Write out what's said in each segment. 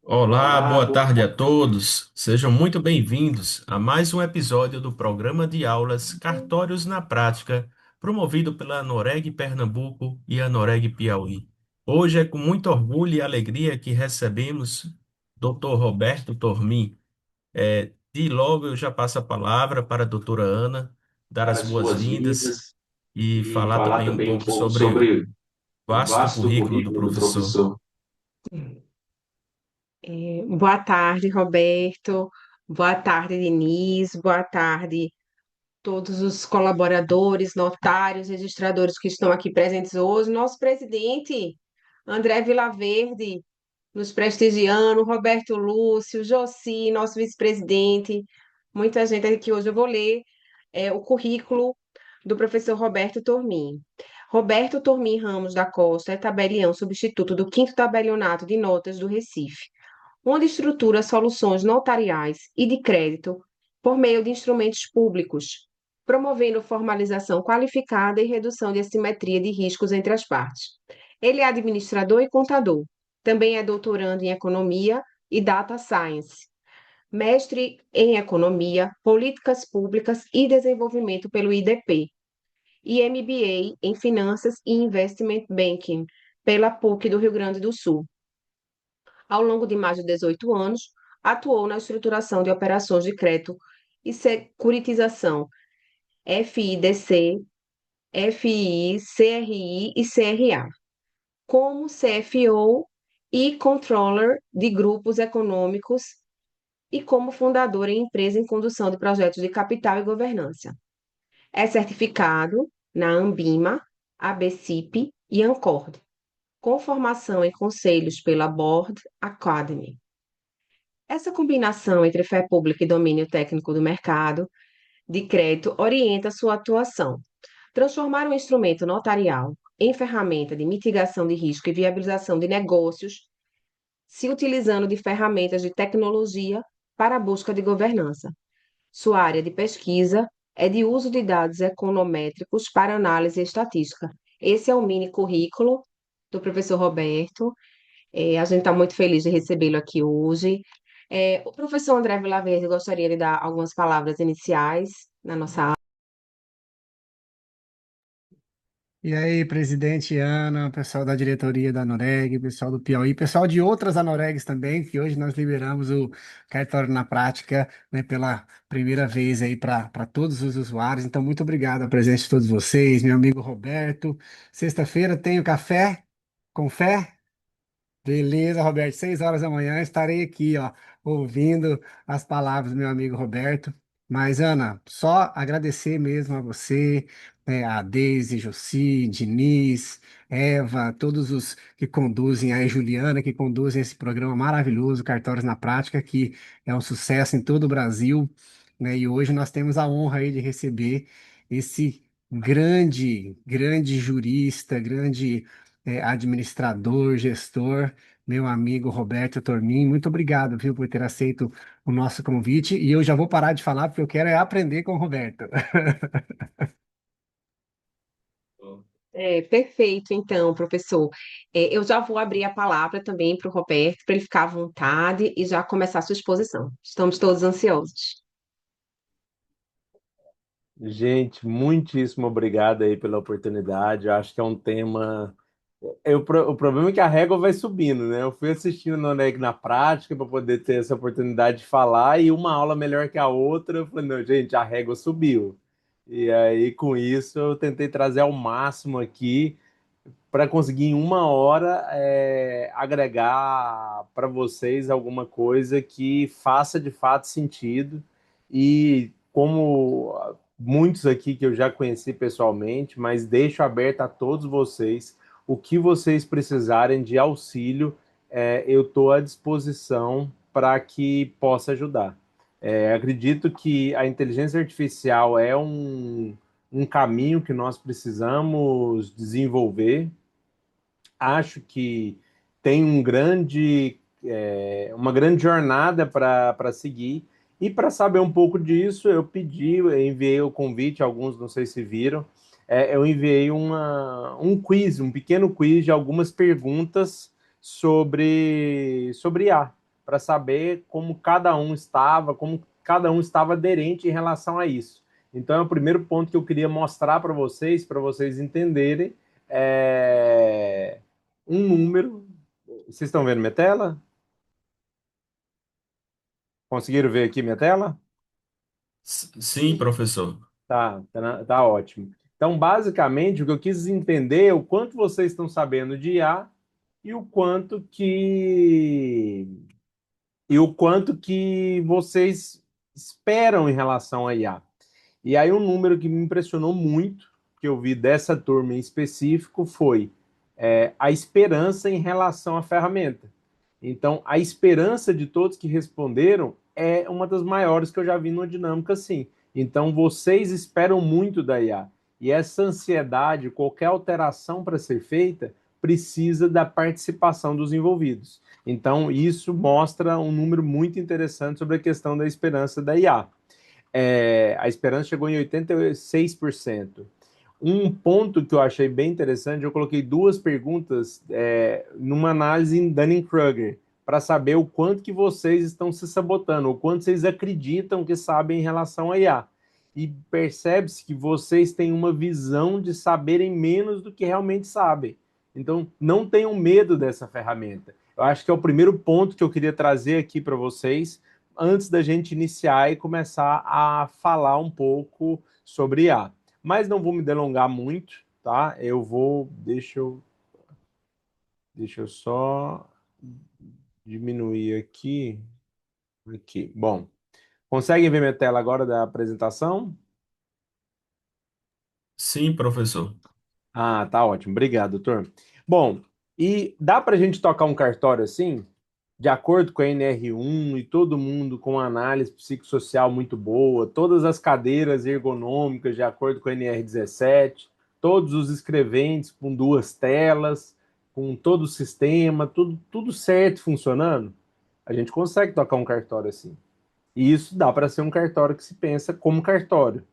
Olá, Olá, boa tarde a todos. Sejam muito bem-vindos a mais um episódio do programa de aulas Cartórios na Prática, promovido pela Anoreg Pernambuco e a Anoreg Piauí. Hoje é com muito orgulho e alegria que recebemos Dr. Roberto Tormin. De logo eu já passo a palavra para a doutora Ana dar dar as as boas-vindas boas-vindas e e falar falar também um também um pouco pouco sobre o sobre o vasto vasto currículo do currículo do professor. professor. Boa tarde, Roberto. Boa tarde, Denise. Boa tarde, todos os colaboradores, notários, registradores que estão aqui presentes hoje. Nosso presidente, André Vilaverde, nos prestigiando, Roberto Lúcio, Josi, nosso vice-presidente. Muita gente aqui hoje. Eu vou ler o currículo do professor Roberto Tormin. Roberto Tormin Ramos da Costa é tabelião substituto do 5º Tabelionato de Notas do Recife, onde estrutura soluções notariais e de crédito por meio de instrumentos públicos, promovendo formalização qualificada e redução de assimetria de riscos entre as partes. Ele é administrador e contador. Também é doutorando em economia e data science, mestre em economia, políticas públicas e desenvolvimento pelo IDP e MBA em finanças e investment banking pela PUC do Rio Grande do Sul. Ao longo de mais de 18 anos, atuou na estruturação de operações de crédito e securitização FIDC, FII, CRI e CRA, como CFO e controller de grupos econômicos e como fundador em empresa em condução de projetos de capital e governança. É certificado na Ambima, ABCIP e Ancord, com formação em conselhos pela Board Academy. Essa combinação entre fé pública e domínio técnico do mercado de crédito orienta sua atuação. Transformar um instrumento notarial em ferramenta de mitigação de risco e viabilização de negócios, se utilizando de ferramentas de tecnologia para a busca de governança. Sua área de pesquisa é de uso de dados econométricos para análise estatística. Esse é o mini currículo do professor Roberto. A gente está muito feliz de recebê-lo aqui hoje. O professor André Vilaverde gostaria de dar algumas palavras iniciais na nossa aula. E aí, presidente Ana, pessoal da diretoria da Anoreg, pessoal do Piauí, pessoal de outras Anoregs também, que hoje nós liberamos o cartório na prática, né, pela primeira vez aí para todos os usuários. Então, muito obrigado a presença de todos vocês, meu amigo Roberto. Sexta-feira tenho café com fé? Beleza, Roberto. 6 horas da manhã estarei aqui, ó, ouvindo as palavras do meu amigo Roberto. Mas, Ana, só agradecer mesmo a você, a Deise, Josi, Diniz, Eva, todos os que conduzem, aí Juliana, que conduzem esse programa maravilhoso, Cartórios na Prática, que é um sucesso em todo o Brasil, né? E hoje nós temos a honra aí de receber esse grande jurista, grande administrador, gestor, meu amigo Roberto Tormin. Muito obrigado, viu, por ter aceito o nosso convite. E eu já vou parar de falar porque eu quero é aprender com o Roberto. Perfeito, então, professor. Eu já vou abrir a palavra também para o Roberto, para ele ficar à vontade e já começar a sua exposição. Estamos todos ansiosos. Gente, muitíssimo obrigado aí pela oportunidade. Eu acho que é um tema. O problema é que a régua vai subindo, né? Eu fui assistindo no NEG na prática para poder ter essa oportunidade de falar, e uma aula melhor que a outra. Eu falei, não, gente, a régua subiu. E aí, com isso, eu tentei trazer ao máximo aqui para conseguir em uma hora agregar para vocês alguma coisa que faça de fato sentido. E como muitos aqui que eu já conheci pessoalmente, mas deixo aberto a todos vocês, o que vocês precisarem de auxílio, eu estou à disposição para que possa ajudar. Acredito que a inteligência artificial é um caminho que nós precisamos desenvolver. Acho que tem uma grande jornada para seguir. E para saber um pouco disso, eu enviei o convite, alguns não sei se viram, eu enviei um quiz, um pequeno quiz de algumas perguntas sobre IA, para saber como cada um estava aderente em relação a isso. Então, é o primeiro ponto que eu queria mostrar para vocês entenderem um número. Vocês estão vendo minha tela? Conseguiram ver aqui minha tela? Sim, professor. Tá ótimo. Então, basicamente, o que eu quis entender é o quanto vocês estão sabendo de IA e o quanto que vocês esperam em relação a IA. E aí um número que me impressionou muito, que eu vi dessa turma em específico, foi a esperança em relação à ferramenta. Então, a esperança de todos que responderam é uma das maiores que eu já vi numa dinâmica assim. Então, vocês esperam muito da IA. E essa ansiedade, qualquer alteração para ser feita, precisa da participação dos envolvidos. Então, isso mostra um número muito interessante sobre a questão da esperança da IA. A esperança chegou em 86%. Um ponto que eu achei bem interessante, eu coloquei duas perguntas numa análise em Dunning-Kruger, para saber o quanto que vocês estão se sabotando, o quanto vocês acreditam que sabem em relação a IA. E percebe-se que vocês têm uma visão de saberem menos do que realmente sabem. Então, não tenham medo dessa ferramenta. Eu acho que é o primeiro ponto que eu queria trazer aqui para vocês, antes da gente iniciar e começar a falar um pouco sobre IA. Mas não vou me delongar muito, tá? Deixa eu só diminuir aqui. Aqui. Bom, conseguem ver minha tela agora da apresentação? Sim, professor. Ah, tá ótimo. Obrigado, doutor. Bom, e dá para a gente tocar um cartório assim, de acordo com a NR1 e todo mundo com uma análise psicossocial muito boa, todas as cadeiras ergonômicas de acordo com a NR17, todos os escreventes com duas telas, com todo o sistema, tudo certo funcionando? A gente consegue tocar um cartório assim. E isso dá para ser um cartório que se pensa como cartório.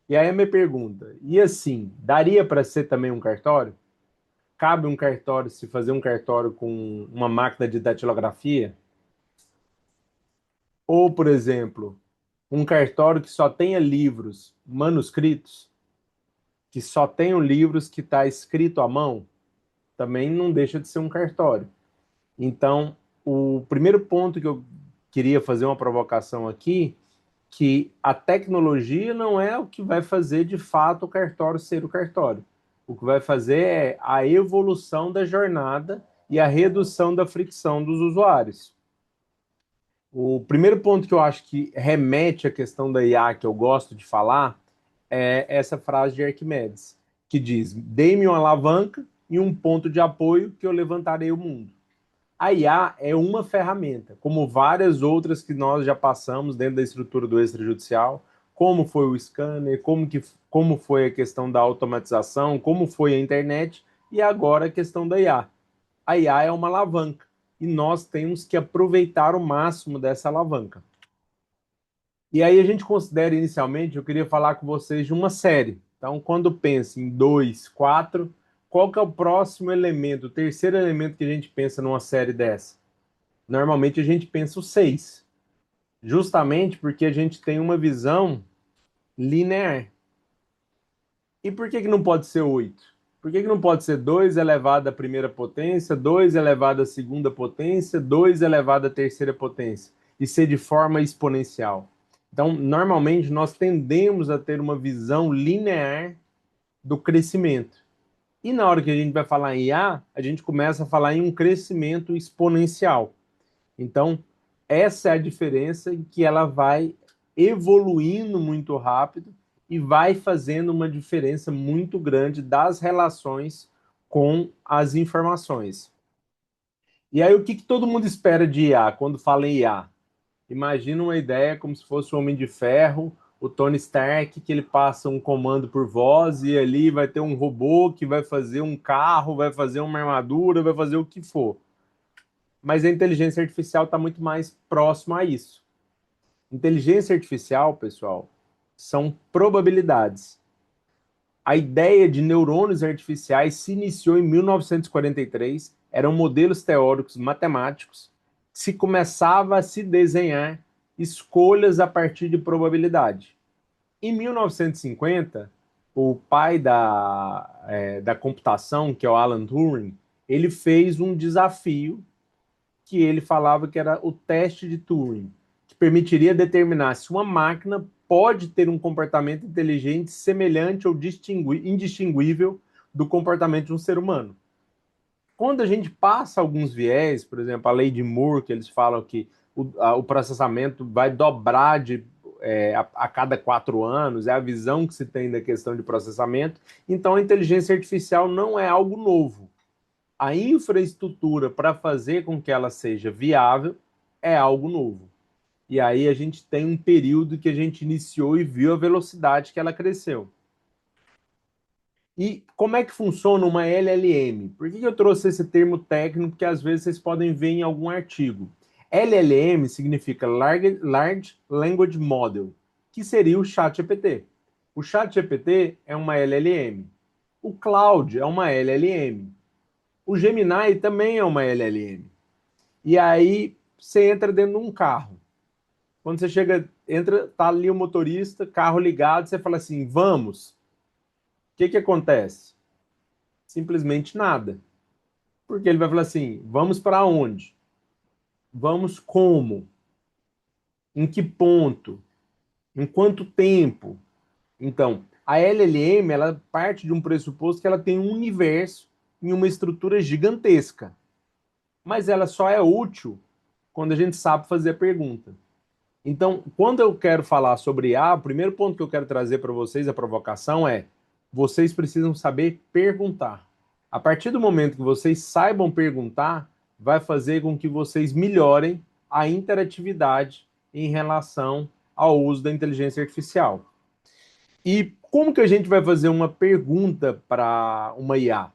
E aí a minha pergunta, e assim, daria para ser também um cartório? Cabe um cartório se fazer um cartório com uma máquina de datilografia? Ou, por exemplo, um cartório que só tenha livros manuscritos, que só tenham livros que está escrito à mão, também não deixa de ser um cartório. Então, o primeiro ponto que eu queria fazer uma provocação aqui, que a tecnologia não é o que vai fazer de fato o cartório ser o cartório. O que vai fazer é a evolução da jornada e a redução da fricção dos usuários. O primeiro ponto que eu acho que remete à questão da IA que eu gosto de falar é essa frase de Arquimedes, que diz: dê-me uma alavanca e um ponto de apoio que eu levantarei o mundo. A IA é uma ferramenta, como várias outras que nós já passamos dentro da estrutura do extrajudicial, como foi o scanner, como foi a questão da automatização, como foi a internet e agora a questão da IA. A IA é uma alavanca e nós temos que aproveitar o máximo dessa alavanca. E aí a gente considera inicialmente, eu queria falar com vocês de uma série. Então, quando pensa em 2, 4, qual que é o próximo elemento, o terceiro elemento que a gente pensa numa série dessa? Normalmente a gente pensa o 6, justamente porque a gente tem uma visão linear. E por que não pode ser 8? Por que não pode ser 2 elevado à primeira potência, 2 elevado à segunda potência, 2 elevado à terceira potência? E ser de forma exponencial. Então, normalmente, nós tendemos a ter uma visão linear do crescimento. E na hora que a gente vai falar em IA, a gente começa a falar em um crescimento exponencial. Então, essa é a diferença em que ela vai evoluindo muito rápido e vai fazendo uma diferença muito grande das relações com as informações. E aí, o que todo mundo espera de IA quando fala em IA? Imagina uma ideia como se fosse o Homem de Ferro, o Tony Stark, que ele passa um comando por voz e ali vai ter um robô que vai fazer um carro, vai fazer uma armadura, vai fazer o que for. Mas a inteligência artificial está muito mais próxima a isso. Inteligência artificial, pessoal, são probabilidades. A ideia de neurônios artificiais se iniciou em 1943. eram modelos teóricos matemáticos, se começava a se desenhar escolhas a partir de probabilidade. Em 1950, o pai da computação, que é o Alan Turing, ele fez um desafio que ele falava que era o teste de Turing, que permitiria determinar se uma máquina pode ter um comportamento inteligente semelhante ou indistinguível do comportamento de um ser humano. Quando a gente passa alguns viés, por exemplo, a lei de Moore, que eles falam que o processamento vai dobrar a cada 4 anos, é a visão que se tem da questão de processamento, então a inteligência artificial não é algo novo. A infraestrutura para fazer com que ela seja viável é algo novo. E aí a gente tem um período que a gente iniciou e viu a velocidade que ela cresceu. E como é que funciona uma LLM? Por que eu trouxe esse termo técnico que às vezes vocês podem ver em algum artigo? LLM significa Large Language Model, que seria o ChatGPT. O ChatGPT é uma LLM. O Claude é uma LLM. O Gemini também é uma LLM. E aí você entra dentro de um carro. Quando você chega, entra, tá ali o motorista, carro ligado, você fala assim, vamos. O que acontece? Simplesmente nada. Porque ele vai falar assim, vamos para onde? Vamos como? Em que ponto? Em quanto tempo? Então, a LLM, ela parte de um pressuposto que ela tem um universo em uma estrutura gigantesca. Mas ela só é útil quando a gente sabe fazer a pergunta. Então, quando eu quero falar sobre IA, o primeiro ponto que eu quero trazer para vocês, a provocação, é vocês precisam saber perguntar. A partir do momento que vocês saibam perguntar, vai fazer com que vocês melhorem a interatividade em relação ao uso da inteligência artificial. E como que a gente vai fazer uma pergunta para uma IA?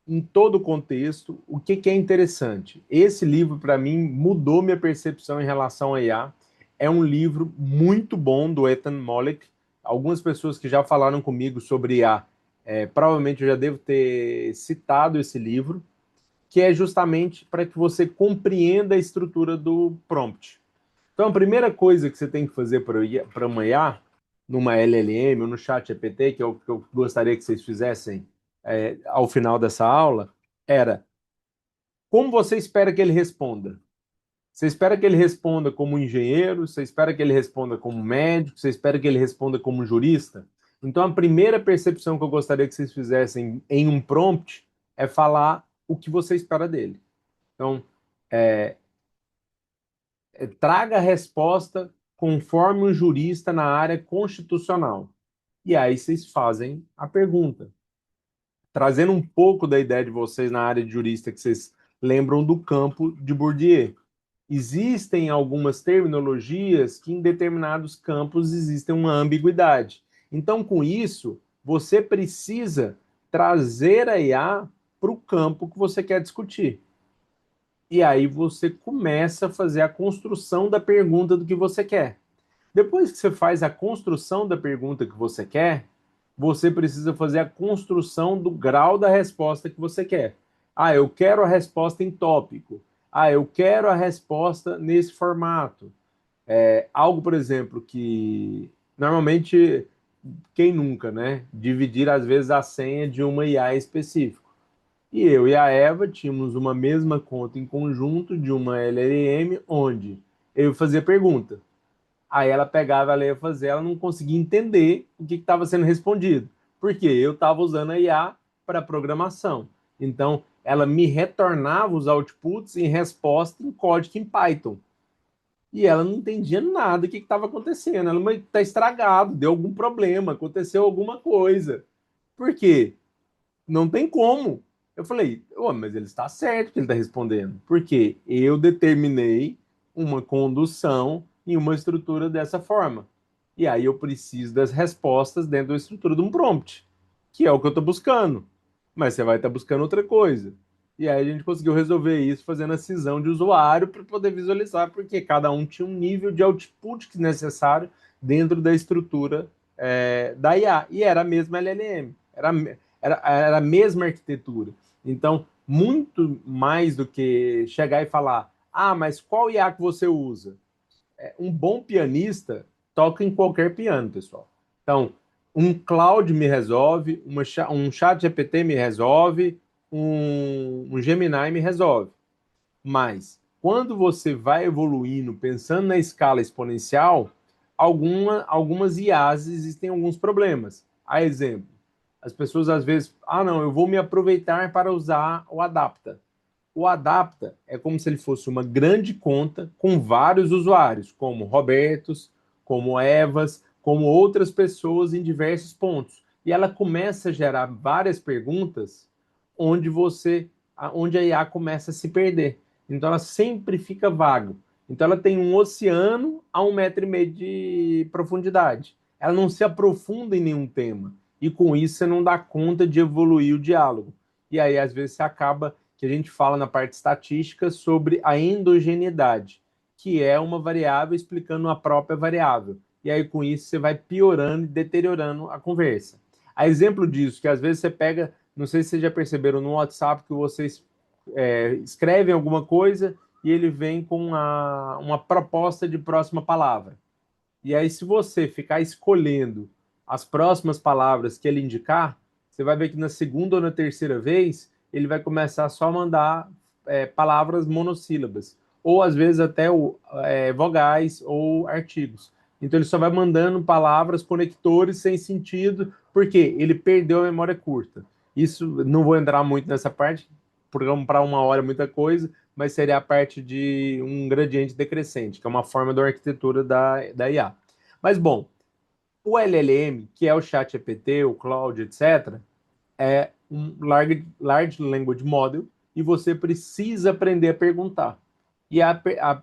Em todo o contexto, o que é interessante? Esse livro, para mim, mudou minha percepção em relação a IA. É um livro muito bom do Ethan Mollick. Algumas pessoas que já falaram comigo sobre IA, provavelmente eu já devo ter citado esse livro, que é justamente para que você compreenda a estrutura do prompt. Então, a primeira coisa que você tem que fazer para uma IA, numa LLM ou no chat GPT, que eu gostaria que vocês fizessem ao final dessa aula, era como você espera que ele responda? Você espera que ele responda como engenheiro? Você espera que ele responda como médico? Você espera que ele responda como jurista? Então, a primeira percepção que eu gostaria que vocês fizessem em um prompt é falar o que você espera dele. Então, traga a resposta conforme um jurista na área constitucional. E aí vocês fazem a pergunta. Trazendo um pouco da ideia de vocês na área de jurista, que vocês lembram do campo de Bourdieu. Existem algumas terminologias que em determinados campos existem uma ambiguidade. Então, com isso, você precisa trazer a IA para o campo que você quer discutir. E aí você começa a fazer a construção da pergunta do que você quer. Depois que você faz a construção da pergunta que você quer, você precisa fazer a construção do grau da resposta que você quer. Ah, eu quero a resposta em tópico. Ah, eu quero a resposta nesse formato. Algo, por exemplo, que normalmente, quem nunca, né? Dividir, às vezes, a senha de uma IA específica. E eu e a Eva tínhamos uma mesma conta em conjunto de uma LLM, onde eu fazia pergunta. Aí ela pegava, ela ia fazer, ela não conseguia entender o que estava sendo respondido. Porque eu estava usando a IA para programação. Então, ela me retornava os outputs em resposta em código em Python. E ela não entendia nada do que estava acontecendo. Ela está estragado, deu algum problema, aconteceu alguma coisa. Por quê? Não tem como. Eu falei, oh, mas ele está certo que ele está respondendo. Porque eu determinei uma condução em uma estrutura dessa forma. E aí eu preciso das respostas dentro da estrutura de um prompt, que é o que eu estou buscando. Mas você vai estar buscando outra coisa. E aí a gente conseguiu resolver isso fazendo a cisão de usuário para poder visualizar, porque cada um tinha um nível de output necessário dentro da estrutura da IA. E era a mesma LLM. Era a mesma arquitetura. Então, muito mais do que chegar e falar, mas qual IA que você usa? Um bom pianista toca em qualquer piano, pessoal. Então, um Cloud me resolve, um chat GPT me resolve, um Gemini me resolve. Mas, quando você vai evoluindo, pensando na escala exponencial, algumas IAs existem alguns problemas. A exemplo, as pessoas às vezes, não, eu vou me aproveitar para usar o Adapta. O Adapta é como se ele fosse uma grande conta com vários usuários, como Robertos, como Evas, como outras pessoas em diversos pontos. E ela começa a gerar várias perguntas onde a IA começa a se perder. Então ela sempre fica vaga. Então ela tem um oceano a 1,5 metro de profundidade. Ela não se aprofunda em nenhum tema. E com isso você não dá conta de evoluir o diálogo. E aí, às vezes, você acaba que a gente fala na parte estatística sobre a endogeneidade, que é uma variável explicando a própria variável. E aí, com isso, você vai piorando e deteriorando a conversa. A exemplo disso, que às vezes você pega, não sei se vocês já perceberam no WhatsApp, que vocês escrevem alguma coisa e ele vem com uma proposta de próxima palavra. E aí, se você ficar escolhendo as próximas palavras que ele indicar, você vai ver que na segunda ou na terceira vez, ele vai começar só a mandar palavras monossílabas, ou às vezes até vogais ou artigos. Então, ele só vai mandando palavras, conectores sem sentido, porque ele perdeu a memória curta. Isso, não vou entrar muito nessa parte, programa para 1 hora é muita coisa, mas seria a parte de um gradiente decrescente, que é uma forma da arquitetura da IA. Mas, bom, o LLM, que é o ChatGPT, o Claude, etc., é um Large Language Model e você precisa aprender a perguntar. E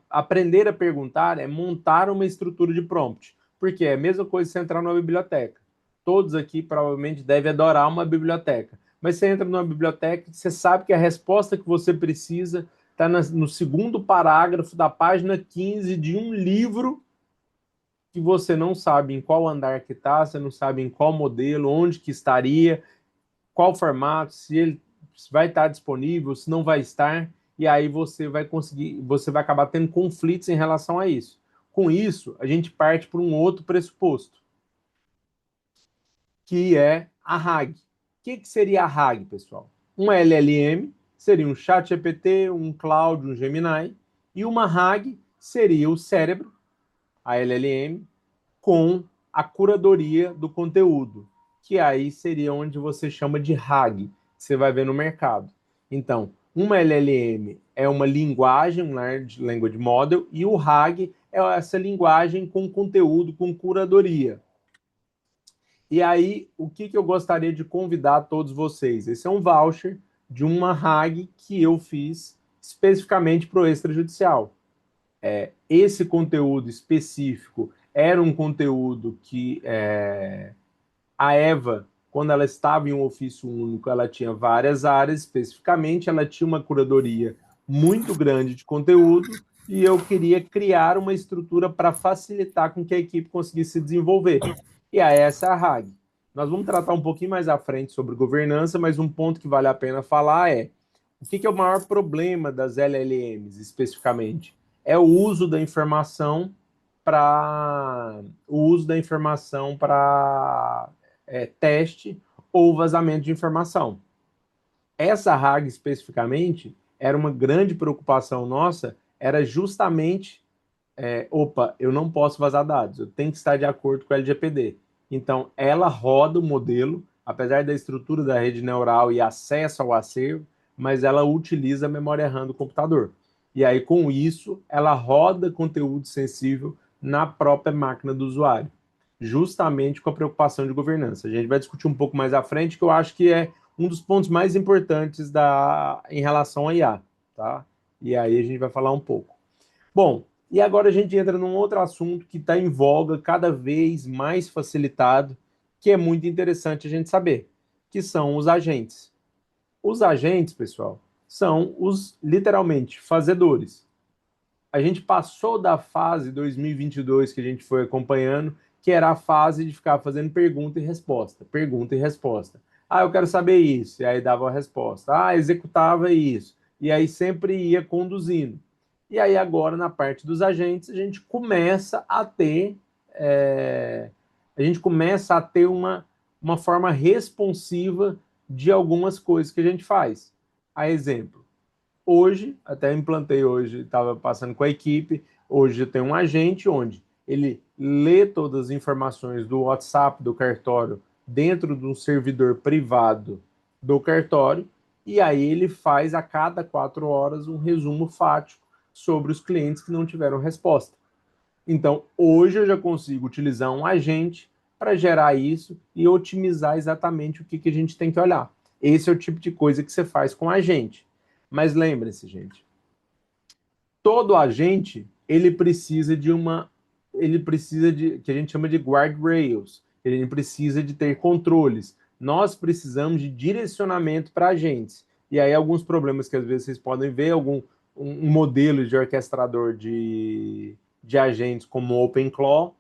aprender a perguntar é montar uma estrutura de prompt, porque é a mesma coisa se entrar numa biblioteca. Todos aqui provavelmente devem adorar uma biblioteca, mas você entra numa biblioteca e você sabe que a resposta que você precisa está no segundo parágrafo da página 15 de um livro que você não sabe em qual andar que está, você não sabe em qual modelo, onde que estaria, qual formato, se ele vai estar disponível, se não vai estar, e aí você vai acabar tendo conflitos em relação a isso. Com isso, a gente parte para um outro pressuposto, que é a RAG. O que seria a RAG, pessoal? Um LLM seria um ChatGPT, um Claude, um Gemini, e uma RAG seria o cérebro, a LLM, com a curadoria do conteúdo, que aí seria onde você chama de RAG, que você vai ver no mercado. Então, uma LLM é uma linguagem, um Large Language Model, e o RAG é essa linguagem com conteúdo, com curadoria. E aí, o que eu gostaria de convidar todos vocês? Esse é um voucher de uma RAG que eu fiz especificamente para o extrajudicial. Esse conteúdo específico era um conteúdo que a Eva, quando ela estava em um ofício único, ela tinha várias áreas, especificamente ela tinha uma curadoria muito grande de conteúdo e eu queria criar uma estrutura para facilitar com que a equipe conseguisse se desenvolver. E essa é a RAG. Nós vamos tratar um pouquinho mais à frente sobre governança, mas um ponto que vale a pena falar é o que é o maior problema das LLMs, especificamente? É o uso da informação para teste ou vazamento de informação. Essa RAG especificamente era uma grande preocupação nossa, era justamente eu não posso vazar dados, eu tenho que estar de acordo com o LGPD. Então, ela roda o modelo, apesar da estrutura da rede neural e acesso ao acervo, mas ela utiliza a memória RAM do computador. E aí, com isso, ela roda conteúdo sensível na própria máquina do usuário, justamente com a preocupação de governança. A gente vai discutir um pouco mais à frente, que eu acho que é um dos pontos mais importantes em relação à IA, tá? E aí a gente vai falar um pouco. Bom, e agora a gente entra num outro assunto que está em voga, cada vez mais facilitado, que é muito interessante a gente saber, que são os agentes. Os agentes, pessoal, são os, literalmente, fazedores. A gente passou da fase 2022 que a gente foi acompanhando, que era a fase de ficar fazendo pergunta e resposta, pergunta e resposta. Ah, eu quero saber isso. E aí dava a resposta. Ah, executava isso. E aí sempre ia conduzindo. E aí agora, na parte dos agentes, é, a gente começa a ter uma forma responsiva de algumas coisas que a gente faz. A exemplo, hoje, até implantei hoje, estava passando com a equipe, hoje eu tenho um agente onde ele lê todas as informações do WhatsApp do cartório dentro de um servidor privado do cartório, e aí ele faz a cada 4 horas um resumo fático sobre os clientes que não tiveram resposta. Então, hoje eu já consigo utilizar um agente para gerar isso e otimizar exatamente o que a gente tem que olhar. Esse é o tipo de coisa que você faz com agente. Mas lembre-se, gente, todo agente ele precisa de que a gente chama de guardrails. Ele precisa de ter controles. Nós precisamos de direcionamento para agentes. E aí alguns problemas que às vezes vocês podem ver, um modelo de orquestrador de agentes como o OpenClaw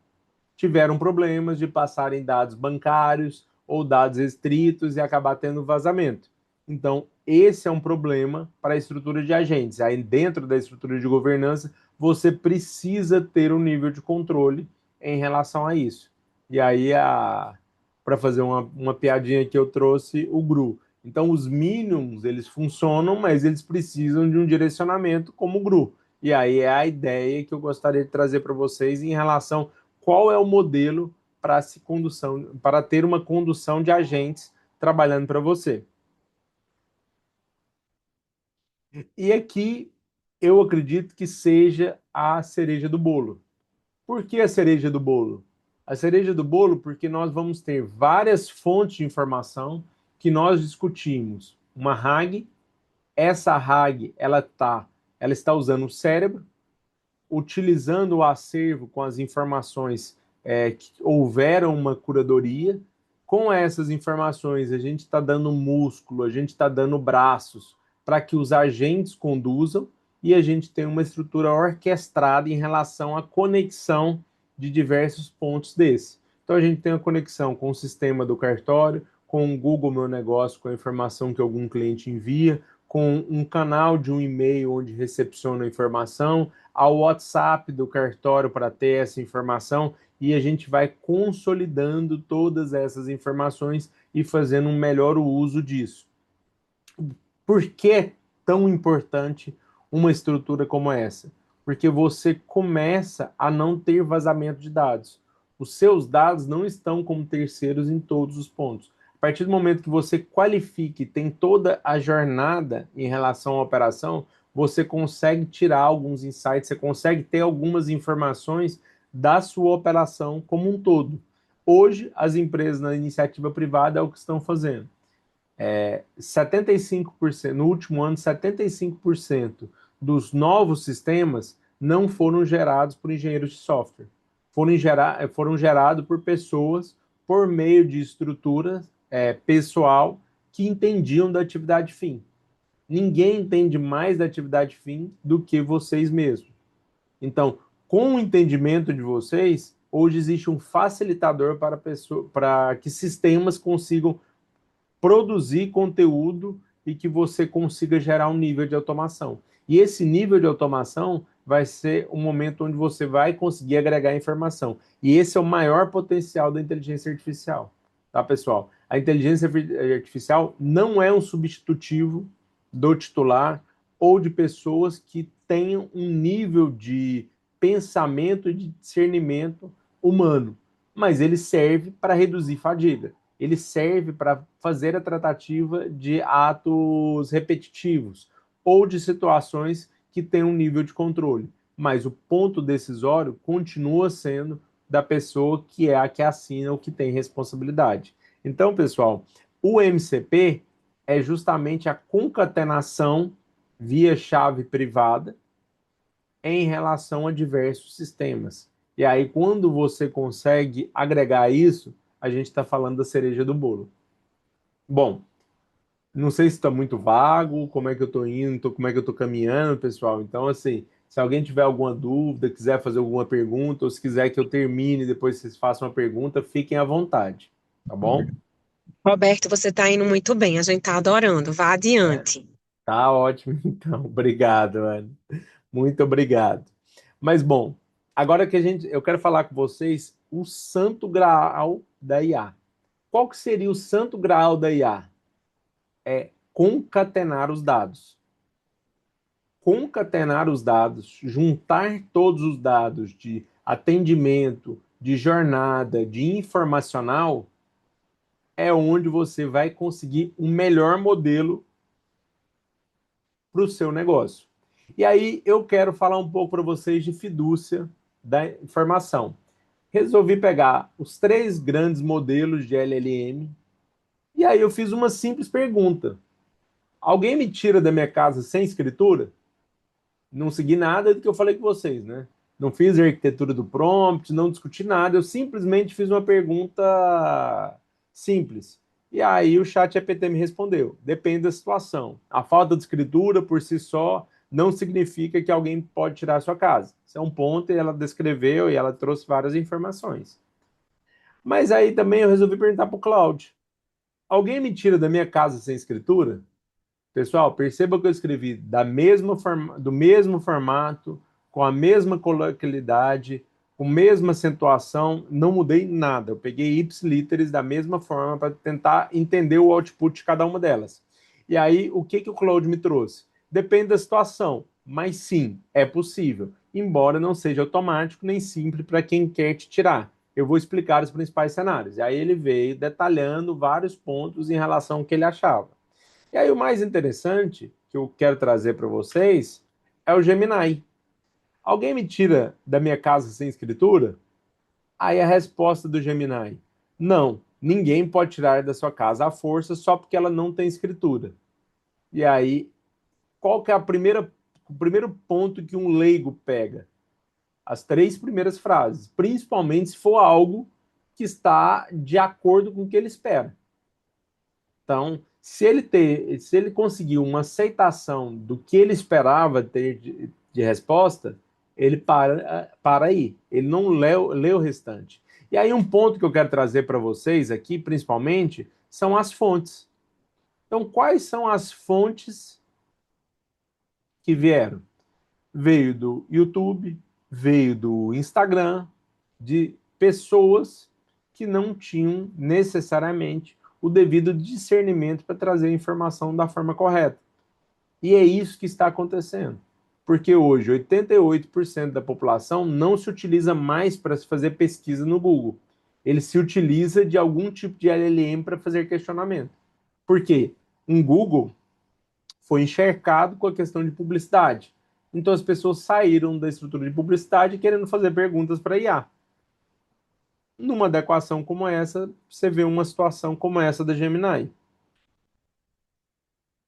tiveram problemas de passarem dados bancários ou dados restritos e acabar tendo vazamento. Então, esse é um problema para a estrutura de agentes. Aí, dentro da estrutura de governança, você precisa ter um nível de controle em relação a isso. E aí, para fazer uma piadinha que eu trouxe, o GRU. Então, os minions, eles funcionam, mas eles precisam de um direcionamento como o GRU. E aí é a ideia que eu gostaria de trazer para vocês em relação qual é o modelo para ter uma condução de agentes trabalhando para você. E aqui eu acredito que seja a cereja do bolo. Por que a cereja do bolo? A cereja do bolo porque nós vamos ter várias fontes de informação que nós discutimos. Uma RAG, essa RAG ela está usando o cérebro, utilizando o acervo com as informações que houveram uma curadoria. Com essas informações, a gente está dando músculo, a gente está dando braços para que os agentes conduzam e a gente tem uma estrutura orquestrada em relação à conexão de diversos pontos desse. Então, a gente tem a conexão com o sistema do cartório, com o Google Meu Negócio, com a informação que algum cliente envia, com um canal de um e-mail onde recepciona a informação, ao WhatsApp do cartório para ter essa informação e a gente vai consolidando todas essas informações e fazendo um melhor uso disso. Por que é tão importante uma estrutura como essa? Porque você começa a não ter vazamento de dados. Os seus dados não estão como terceiros em todos os pontos. A partir do momento que você qualifique, tem toda a jornada em relação à operação, você consegue tirar alguns insights, você consegue ter algumas informações da sua operação como um todo. Hoje, as empresas na iniciativa privada é o que estão fazendo. 75%, no último ano, 75% dos novos sistemas não foram gerados por engenheiros de software. Foram gerados por pessoas por meio de estrutura pessoal que entendiam da atividade fim. Ninguém entende mais da atividade fim do que vocês mesmos. Então, com o entendimento de vocês, hoje existe um facilitador para que sistemas consigam produzir conteúdo e que você consiga gerar um nível de automação. E esse nível de automação vai ser um momento onde você vai conseguir agregar informação. E esse é o maior potencial da inteligência artificial, tá, pessoal? A inteligência artificial não é um substitutivo do titular ou de pessoas que tenham um nível de pensamento e de discernimento humano, mas ele serve para reduzir fadiga. Ele serve para fazer a tratativa de atos repetitivos ou de situações que têm um nível de controle. Mas o ponto decisório continua sendo da pessoa que é a que assina ou que tem responsabilidade. Então, pessoal, o MCP é justamente a concatenação via chave privada em relação a diversos sistemas. E aí, quando você consegue agregar isso, a gente está falando da cereja do bolo. Bom, não sei se está muito vago, como é que eu estou indo, como é que eu estou caminhando, pessoal. Então, assim, se alguém tiver alguma dúvida, quiser fazer alguma pergunta, ou se quiser que eu termine, depois vocês façam uma pergunta, fiquem à vontade, tá bom? Roberto, você está indo muito bem, a gente está adorando. Vá É, adiante. tá ótimo, então. Obrigado, Ana. Muito obrigado. Mas bom, agora que eu quero falar com vocês o santo graal da IA. Qual que seria o santo graal da IA? É concatenar os dados. Concatenar os dados, juntar todos os dados de atendimento, de jornada, de informacional, é onde você vai conseguir um melhor modelo para o seu negócio. E aí eu quero falar um pouco para vocês de fidúcia da informação. Resolvi pegar os 3 grandes modelos de LLM e aí eu fiz uma simples pergunta. Alguém me tira da minha casa sem escritura? Não segui nada do que eu falei com vocês, né? Não fiz a arquitetura do prompt, não discuti nada, eu simplesmente fiz uma pergunta simples. E aí o chat GPT me respondeu. Depende da situação. A falta de escritura por si só não significa que alguém pode tirar a sua casa. Isso é um ponto e ela descreveu e ela trouxe várias informações. Mas aí também eu resolvi perguntar para o Cloud. Alguém me tira da minha casa sem escritura? Pessoal, perceba que eu escrevi do mesmo formato, com a mesma coloquialidade, com a mesma acentuação, não mudei nada. Eu peguei ipsilíteres da mesma forma para tentar entender o output de cada uma delas. E aí, o que o Claude me trouxe? Depende da situação, mas sim, é possível, embora não seja automático nem simples para quem quer te tirar. Eu vou explicar os principais cenários. E aí ele veio detalhando vários pontos em relação ao que ele achava. E aí o mais interessante que eu quero trazer para vocês é o Gemini. Alguém me tira da minha casa sem escritura? Aí a resposta do Gemini: não, ninguém pode tirar da sua casa à força só porque ela não tem escritura. E aí, qual que é o primeiro ponto que um leigo pega? As 3 primeiras frases, principalmente se for algo que está de acordo com o que ele espera. Então, se ele conseguiu uma aceitação do que ele esperava ter de resposta, ele para aí. Ele não lê o restante. E aí, um ponto que eu quero trazer para vocês aqui, principalmente, são as fontes. Então, quais são as fontes que vieram? Veio do YouTube, veio do Instagram, de pessoas que não tinham necessariamente o devido discernimento para trazer a informação da forma correta. E é isso que está acontecendo. Porque hoje 88% da população não se utiliza mais para se fazer pesquisa no Google. Ele se utiliza de algum tipo de LLM para fazer questionamento. Por quê? Um Google foi encharcado com a questão de publicidade. Então as pessoas saíram da estrutura de publicidade querendo fazer perguntas para IA. Numa adequação como essa, você vê uma situação como essa da Gemini.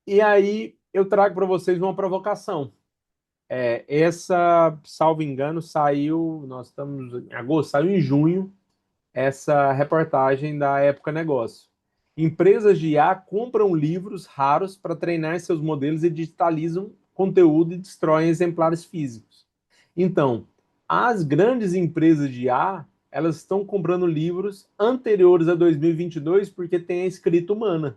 E aí eu trago para vocês uma provocação. Essa, salvo engano, saiu, nós estamos em agosto, saiu em junho, essa reportagem da Época Negócio. Empresas de IA compram livros raros para treinar seus modelos e digitalizam conteúdo e destroem exemplares físicos. Então, as grandes empresas de IA, elas estão comprando livros anteriores a 2022 porque tem a escrita humana.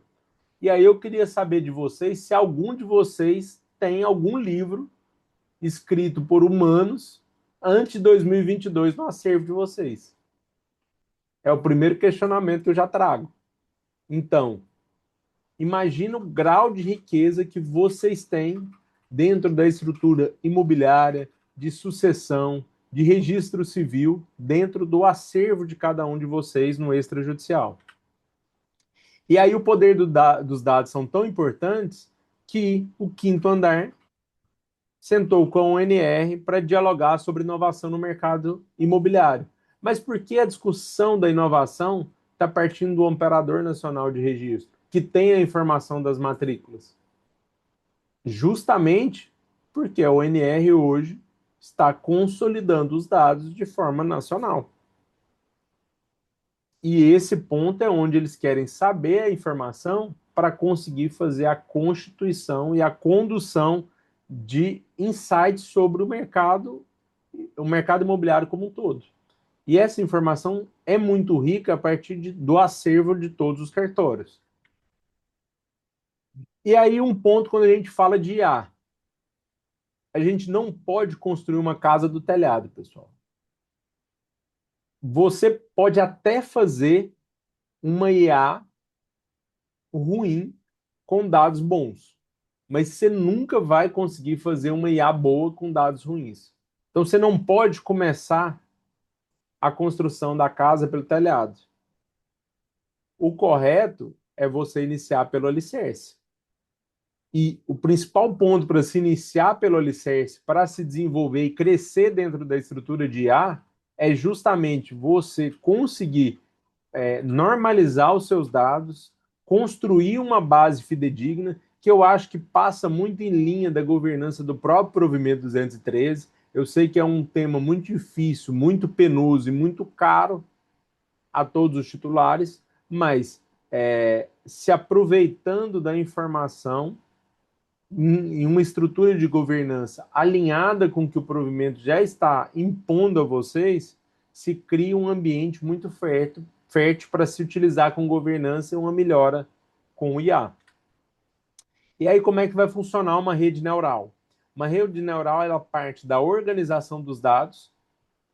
E aí eu queria saber de vocês se algum de vocês tem algum livro escrito por humanos antes de 2022 no acervo de vocês. É o primeiro questionamento que eu já trago. Então, imagina o grau de riqueza que vocês têm dentro da estrutura imobiliária, de sucessão, de registro civil, dentro do acervo de cada um de vocês no extrajudicial. E aí o poder dos dados são tão importantes que o quinto andar sentou com o NR para dialogar sobre inovação no mercado imobiliário. Mas por que a discussão da inovação está partindo do Operador Nacional de Registro, que tem a informação das matrículas? Justamente porque a ONR hoje está consolidando os dados de forma nacional. E esse ponto é onde eles querem saber a informação para conseguir fazer a constituição e a condução de insights sobre o mercado imobiliário como um todo. E essa informação é muito rica a partir do acervo de todos os cartórios. E aí um ponto quando a gente fala de IA. A gente não pode construir uma casa do telhado, pessoal. Você pode até fazer uma IA ruim com dados bons, mas você nunca vai conseguir fazer uma IA boa com dados ruins. Então você não pode começar a construção da casa pelo telhado. O correto é você iniciar pelo alicerce. E o principal ponto para se iniciar pelo alicerce, para se desenvolver e crescer dentro da estrutura de IA, é justamente você conseguir normalizar os seus dados, construir uma base fidedigna, que eu acho que passa muito em linha da governança do próprio provimento 213. Eu sei que é um tema muito difícil, muito penoso e muito caro a todos os titulares, mas se aproveitando da informação em uma estrutura de governança alinhada com o que o provimento já está impondo a vocês, se cria um ambiente muito fértil para se utilizar com governança e uma melhora com o IA. E aí, como é que vai funcionar uma rede neural? Uma rede neural, ela parte da organização dos dados,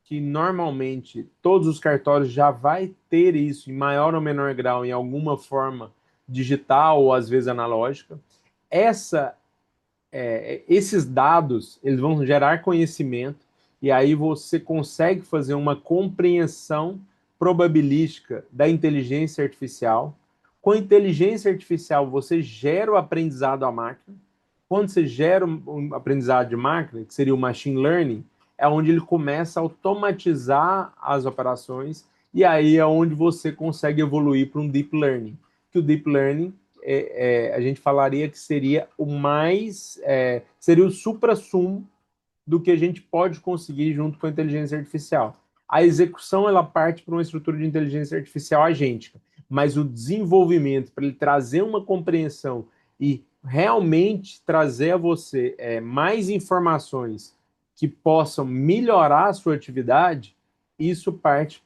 que normalmente todos os cartórios já vai ter isso em maior ou menor grau, em alguma forma digital ou às vezes analógica. Esses dados, eles vão gerar conhecimento e aí você consegue fazer uma compreensão probabilística da inteligência artificial. Com a inteligência artificial, você gera o aprendizado à máquina. Quando você gera um aprendizado de máquina, que seria o machine learning, é onde ele começa a automatizar as operações e aí é onde você consegue evoluir para um deep learning. Que o deep learning a gente falaria que seria seria o suprassumo do que a gente pode conseguir junto com a inteligência artificial. A execução, ela parte para uma estrutura de inteligência artificial agêntica, mas o desenvolvimento, para ele trazer uma compreensão e realmente trazer a você mais informações que possam melhorar a sua atividade, isso parte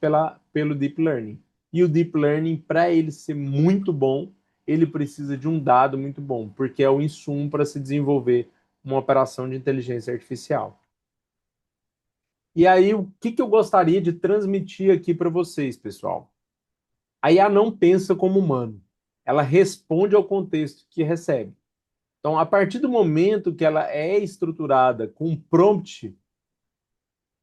pelo Deep Learning. E o Deep Learning, para ele ser muito bom, ele precisa de um dado muito bom, porque é o insumo para se desenvolver uma operação de inteligência artificial. E aí, o que eu gostaria de transmitir aqui para vocês, pessoal? A IA não pensa como humano, ela responde ao contexto que recebe. Então, a partir do momento que ela é estruturada com prompt,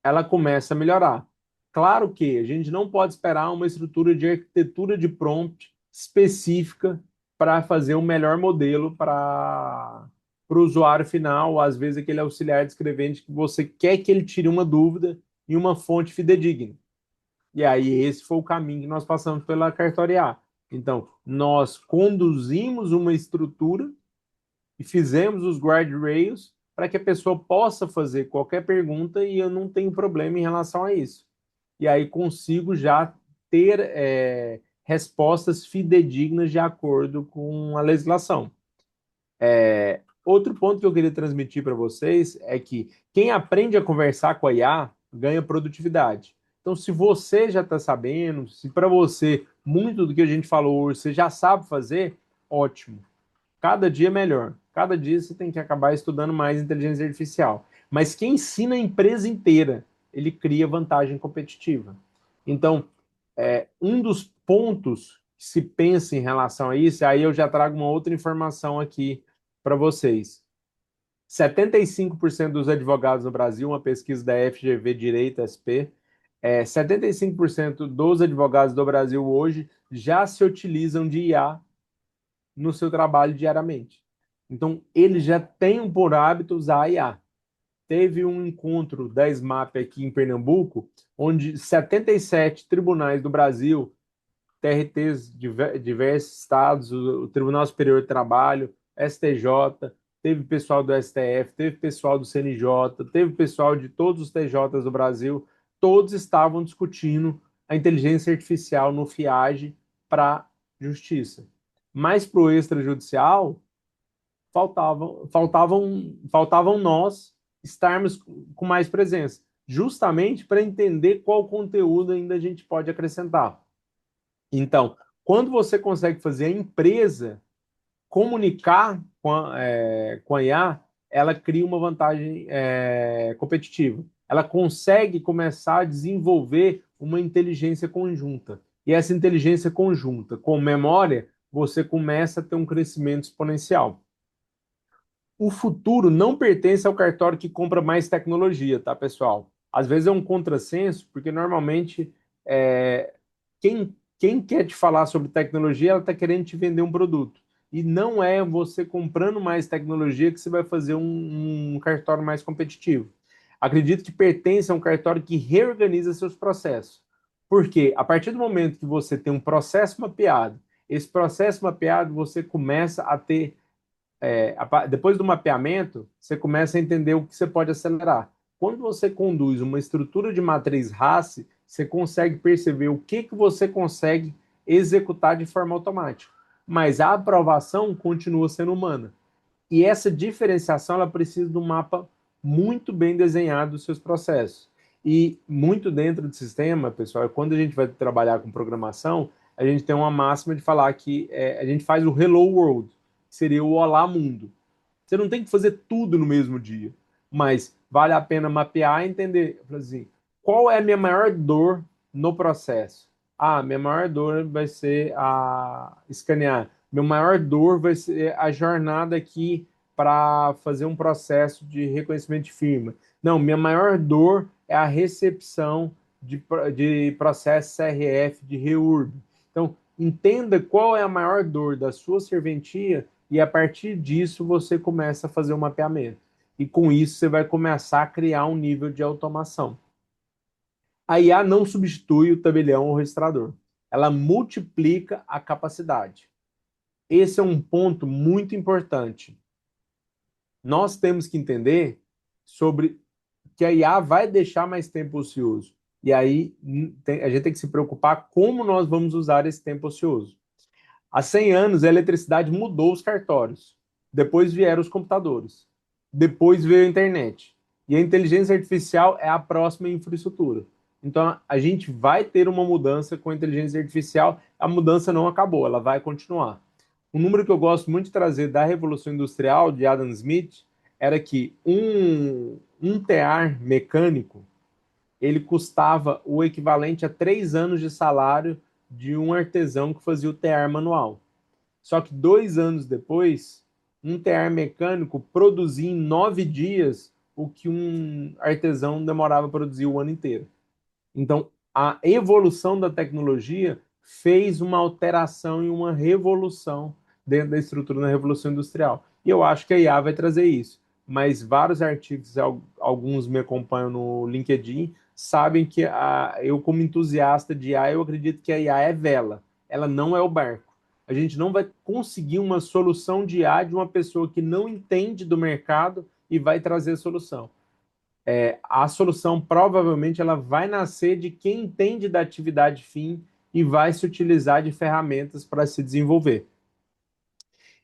ela começa a melhorar. Claro que a gente não pode esperar uma estrutura de arquitetura de prompt específica para fazer o melhor modelo para o usuário final, ou às vezes aquele auxiliar de escrevente que você quer que ele tire uma dúvida em uma fonte fidedigna. E aí esse foi o caminho que nós passamos pela Cartoriar. Então, nós conduzimos uma estrutura e fizemos os guardrails para que a pessoa possa fazer qualquer pergunta e eu não tenho problema em relação a isso. E aí consigo já ter respostas fidedignas de acordo com a legislação. Outro ponto que eu queria transmitir para vocês é que quem aprende a conversar com a IA ganha produtividade. Então, se você já está sabendo, se para você muito do que a gente falou hoje você já sabe fazer, ótimo. Cada dia melhor. Cada dia você tem que acabar estudando mais inteligência artificial. Mas quem ensina a empresa inteira, ele cria vantagem competitiva. Então, um dos pontos que se pensa em relação a isso, aí eu já trago uma outra informação aqui para vocês. 75% dos advogados no Brasil, uma pesquisa da FGV Direito SP, 75% dos advogados do Brasil hoje já se utilizam de IA no seu trabalho diariamente. Então, eles já têm por hábito usar a IA. Teve um encontro da SMAP aqui em Pernambuco, onde 77 tribunais do Brasil, TRTs de diversos estados, o Tribunal Superior do Trabalho, STJ, teve pessoal do STF, teve pessoal do CNJ, teve pessoal de todos os TJs do Brasil, todos estavam discutindo a inteligência artificial no FIAGE para justiça. Mas para o extrajudicial, faltavam nós estarmos com mais presença. justamente para entender qual conteúdo ainda a gente pode acrescentar. Então, quando você consegue fazer a empresa comunicar com a IA, ela cria uma vantagem competitiva. Ela consegue começar a desenvolver uma inteligência conjunta. E essa inteligência conjunta, com memória, você começa a ter um crescimento exponencial. O futuro não pertence ao cartório que compra mais tecnologia, tá, pessoal? Às vezes é um contrassenso, porque normalmente é, quem quer te falar sobre tecnologia, ela está querendo te vender um produto. E não é você comprando mais tecnologia que você vai fazer um cartório mais competitivo. Acredito que pertence a um cartório que reorganiza seus processos. Porque a partir do momento que você tem um processo mapeado, esse processo mapeado você começa a ter depois do mapeamento, você começa a entender o que você pode acelerar. Quando você conduz uma estrutura de matriz RACE, você consegue perceber o que você consegue executar de forma automática. Mas a aprovação continua sendo humana. E essa diferenciação ela precisa de um mapa muito bem desenhado dos seus processos. E muito dentro do sistema, pessoal, quando a gente vai trabalhar com programação, a gente tem uma máxima de falar que a gente faz o Hello World, que seria o Olá Mundo. Você não tem que fazer tudo no mesmo dia, mas vale a pena mapear e entender, assim, qual é a minha maior dor no processo. Ah, minha maior dor vai ser a escanear. Meu maior dor vai ser a jornada aqui para fazer um processo de reconhecimento de firma. Não, minha maior dor é a recepção de processo CRF, de REURB. Então, entenda qual é a maior dor da sua serventia e a partir disso você começa a fazer o mapeamento. E com isso você vai começar a criar um nível de automação. A IA não substitui o tabelião ou o registrador. Ela multiplica a capacidade. Esse é um ponto muito importante. Nós temos que entender sobre que a IA vai deixar mais tempo ocioso. E aí a gente tem que se preocupar como nós vamos usar esse tempo ocioso. Há 100 anos, a eletricidade mudou os cartórios. Depois vieram os computadores. Depois veio a internet. E a inteligência artificial é a próxima infraestrutura. Então, a gente vai ter uma mudança com a inteligência artificial. A mudança não acabou, ela vai continuar. Um número que eu gosto muito de trazer da Revolução Industrial, de Adam Smith, era que um tear mecânico ele custava o equivalente a 3 anos de salário de um artesão que fazia o tear manual. Só que 2 anos depois, um tear mecânico produzia em 9 dias o que um artesão demorava a produzir o ano inteiro. Então, a evolução da tecnologia fez uma alteração e uma revolução dentro da estrutura da Revolução Industrial. E eu acho que a IA vai trazer isso. Mas vários artigos, alguns me acompanham no LinkedIn, sabem que eu, como entusiasta de IA, eu acredito que a IA é vela, ela não é o barco. A gente não vai conseguir uma solução de IA de uma pessoa que não entende do mercado e vai trazer a solução. A solução provavelmente ela vai nascer de quem entende da atividade fim e vai se utilizar de ferramentas para se desenvolver.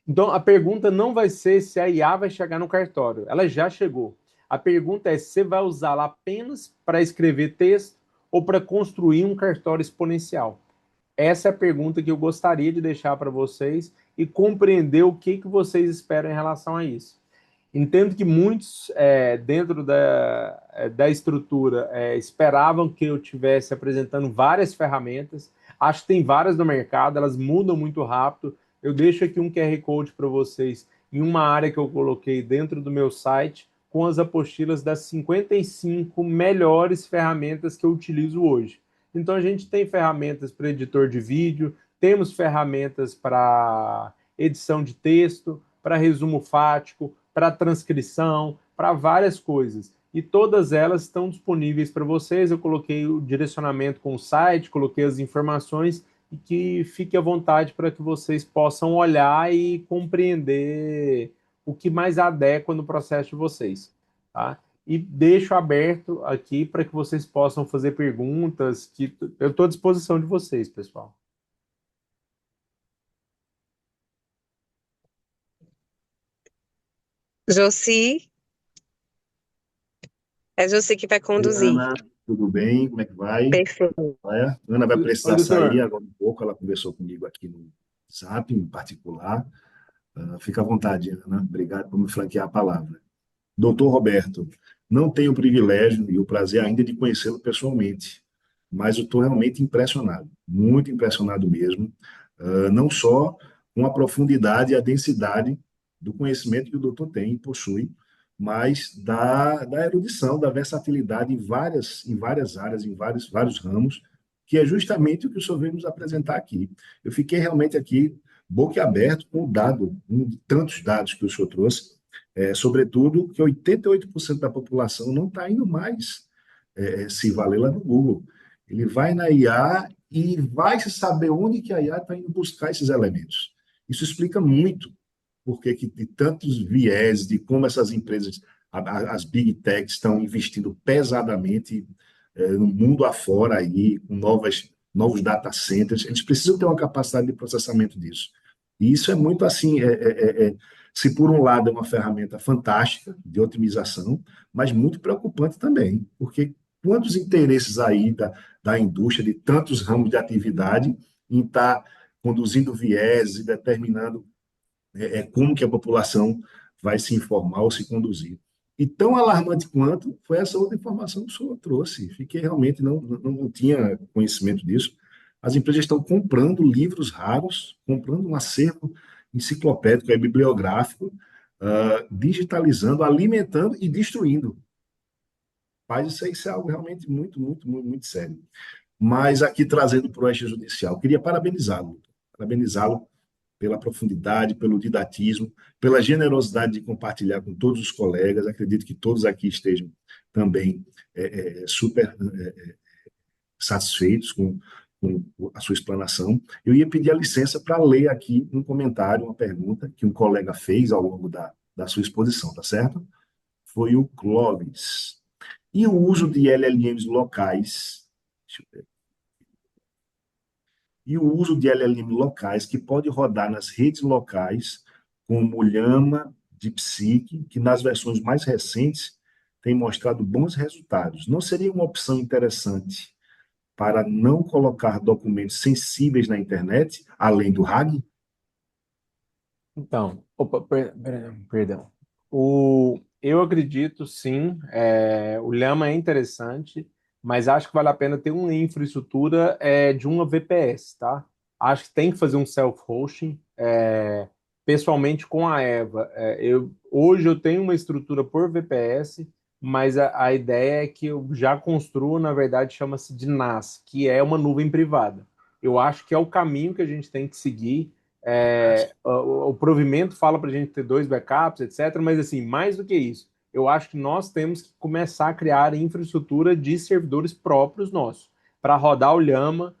Então, a pergunta não vai ser se a IA vai chegar no cartório. Ela já chegou. A pergunta é se você vai usá-la apenas para escrever texto ou para construir um cartório exponencial. Essa é a pergunta que eu gostaria de deixar para vocês e compreender o que vocês esperam em relação a isso. Entendo que muitos, dentro da estrutura, esperavam que eu tivesse apresentando várias ferramentas. Acho que tem várias no mercado, elas mudam muito rápido. Eu deixo aqui um QR Code para vocês em uma área que eu coloquei dentro do meu site com as apostilas das 55 melhores ferramentas que eu utilizo hoje. Então, a gente tem ferramentas para editor de vídeo, temos ferramentas para edição de texto, para resumo fático, para transcrição, para várias coisas. E todas elas estão disponíveis para vocês. Eu coloquei o direcionamento com o site, coloquei as informações e que fique à vontade para que vocês possam olhar e compreender o que mais adequa no processo de vocês. Tá? E deixo aberto aqui para que vocês possam fazer perguntas, que eu estou à disposição de vocês, pessoal. Josi, É você que vai Oi, conduzir. Ana, tudo bem? Como é que vai? Perfeito. Olha, Ana vai Oi, precisar sair doutor. agora um pouco. Ela conversou comigo aqui no Zap, em particular. Fica à vontade, Ana. Obrigado por me franquear a palavra. Doutor Roberto, não tenho o privilégio e o prazer ainda de conhecê-lo pessoalmente, mas eu estou realmente impressionado, muito impressionado mesmo, não só com a profundidade e a densidade do conhecimento que o doutor tem e possui, mas da erudição, da versatilidade em várias áreas, em vários ramos, que é justamente o que o senhor veio nos apresentar aqui. Eu fiquei realmente aqui boquiaberto com o dado, tantos dados que o senhor trouxe, sobretudo que 88% da população não está indo mais se valer lá no Google. Ele vai na IA e vai se saber onde que a IA está indo buscar esses elementos. Isso explica muito porque que de tantos viés, de como essas empresas, as big techs, estão investindo pesadamente no mundo afora aí, com novos data centers. Eles precisam ter uma capacidade de processamento disso. E isso é muito assim, se por um lado é uma ferramenta fantástica de otimização, mas muito preocupante também, porque quantos interesses aí da indústria, de tantos ramos de atividade, em estar conduzindo viés e determinando como que a população vai se informar ou se conduzir. E tão alarmante quanto foi essa outra informação que o senhor trouxe. Fiquei realmente, não tinha conhecimento disso. As empresas estão comprando livros raros, comprando um acervo enciclopédico e bibliográfico, digitalizando, alimentando e destruindo. Mas isso é algo realmente muito, muito, muito, muito sério. Mas aqui trazendo para o eixo judicial, queria parabenizá-lo pela profundidade, pelo didatismo, pela generosidade de compartilhar com todos os colegas. Acredito que todos aqui estejam também super satisfeitos com a sua explanação. Eu ia pedir a licença para ler aqui um comentário, uma pergunta que um colega fez ao longo da sua exposição, tá certo? Foi o Clóvis. E o uso de LLMs locais, deixa eu ver, e o uso de LLM locais que pode rodar nas redes locais, como o Llama, DeepSeek, que nas versões mais recentes tem mostrado bons resultados. Não seria uma opção interessante para não colocar documentos sensíveis na internet, além do RAG? Então, opa, perdão. Eu acredito, sim, o Llama é interessante, mas acho que vale a pena ter uma infraestrutura de uma VPS, tá? Acho que tem que fazer um self-hosting, pessoalmente com a Eva. Hoje eu tenho uma estrutura por VPS, mas a ideia é que eu já construo, na verdade, chama-se de NAS, que é uma nuvem privada. Eu acho que é o caminho que a gente tem que seguir. O provimento fala para a gente ter 2 backups, etc. Mas, assim, mais do que isso, eu acho que nós temos que começar a criar infraestrutura de servidores próprios nossos, para rodar o Llama,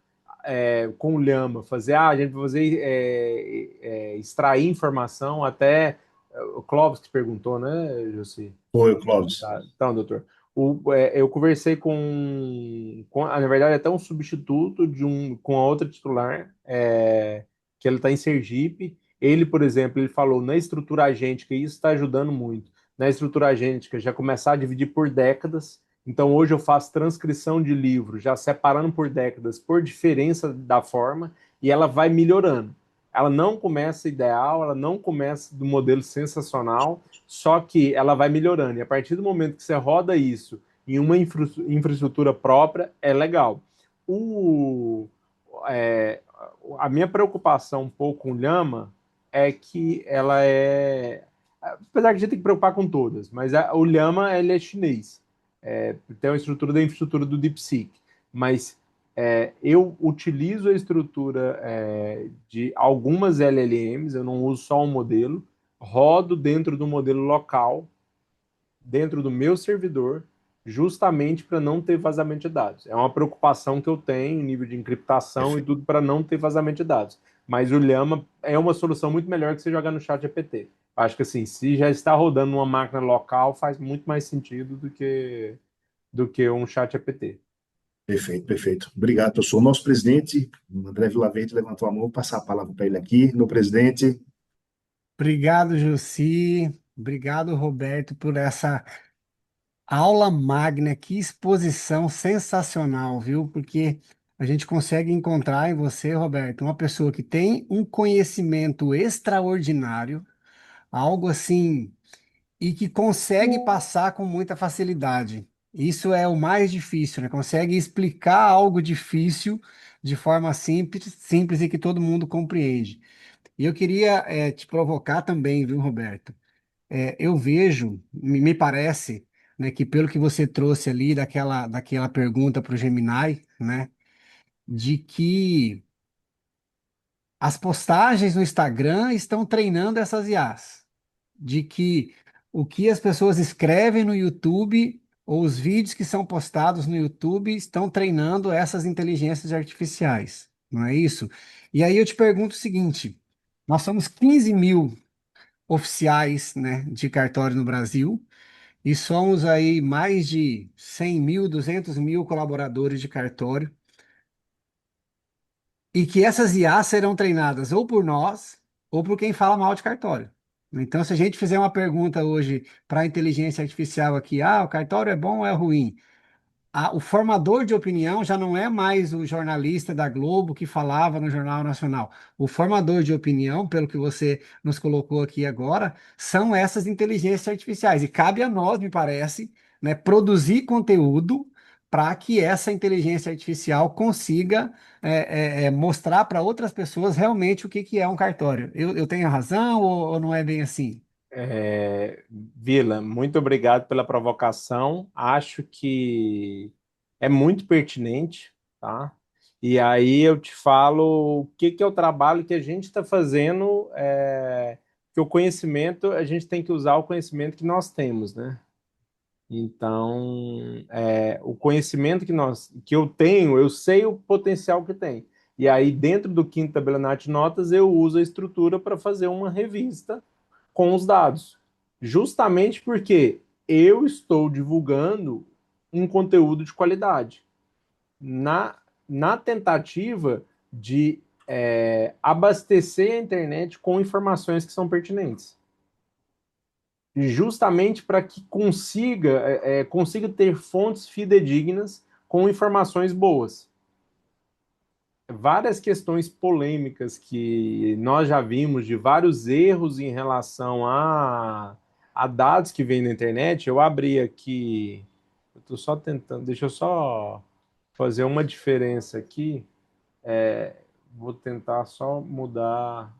com o Llama, a gente vai fazer, extrair informação até. O Clóvis que perguntou, né, José? Foi, Clóvis. Tá, então, doutor, eu conversei na verdade, até um substituto com a outra titular, que ele está em Sergipe. Ele, por exemplo, ele falou na estrutura agêntica, e isso está ajudando muito. Na estrutura agêntica, já começar a dividir por décadas. Então, hoje eu faço transcrição de livro, já separando por décadas, por diferença da forma, e ela vai melhorando. Ela não começa ideal, ela não começa do modelo sensacional, só que ela vai melhorando. E a partir do momento que você roda isso em uma infraestrutura própria, é legal. É, a minha preocupação um pouco com o Llama é que ela é. Apesar que a gente tem que preocupar com todas, mas o Llama ele é chinês. Tem a estrutura da infraestrutura do DeepSeek. Mas eu utilizo a estrutura de algumas LLMs, eu não uso só um modelo, rodo dentro do modelo local, dentro do meu servidor, justamente para não ter vazamento de dados. É uma preocupação que eu tenho em nível de encriptação e Perfeito. tudo para não ter vazamento de dados. Mas o Llama é uma solução muito melhor que você jogar no chat GPT. Acho que assim, se já está rodando numa máquina local, faz muito mais sentido do que um chat GPT. Perfeito, perfeito. Obrigado, professor. O nosso presidente, o André Vilaverde, levantou a mão. Vou passar a palavra para ele aqui. Meu presidente. Obrigado, Jussi. Obrigado, Roberto, por essa Aula magna, que exposição sensacional, viu? Porque a gente consegue encontrar em você, Roberto, uma pessoa que tem um conhecimento extraordinário, algo assim, e que consegue passar com muita facilidade. Isso é o mais difícil, né? Consegue explicar algo difícil de forma simples, simples e que todo mundo compreende. E eu queria, te provocar também, viu, Roberto? Eu vejo, me parece, né, que pelo que você trouxe ali daquela pergunta para o Gemini, né, de que as postagens no Instagram estão treinando essas IAs, de que o que as pessoas escrevem no YouTube ou os vídeos que são postados no YouTube estão treinando essas inteligências artificiais, não é isso? E aí eu te pergunto o seguinte: nós somos 15 mil oficiais, né, de cartório no Brasil. E somos aí mais de 100 mil, 200 mil colaboradores de cartório, e que essas IAs serão treinadas ou por nós ou por quem fala mal de cartório. Então, se a gente fizer uma pergunta hoje para a inteligência artificial aqui, o cartório é bom ou é ruim? O formador de opinião já não é mais o jornalista da Globo que falava no Jornal Nacional. O formador de opinião, pelo que você nos colocou aqui agora, são essas inteligências artificiais. E cabe a nós, me parece, né, produzir conteúdo para que essa inteligência artificial consiga mostrar para outras pessoas realmente o que que é um cartório. Eu tenho razão ou não é bem assim? Vila, muito obrigado pela provocação. Acho que é muito pertinente, tá? E aí eu te falo o que que é o trabalho que a gente está fazendo, que o conhecimento, a gente tem que usar o conhecimento que nós temos, né? Então, o conhecimento que eu tenho, eu sei o potencial que tem. E aí, dentro do quinto tabelionato de notas, eu uso a estrutura para fazer uma revista com os dados. Justamente porque eu estou divulgando um conteúdo de qualidade. Na tentativa de abastecer a internet com informações que são pertinentes, justamente para que consiga ter fontes fidedignas com informações boas. Várias questões polêmicas que nós já vimos, de vários erros em relação a dados que vêm na internet. Eu abri aqui, eu estou só tentando, deixa eu só fazer uma diferença aqui. Vou tentar só mudar.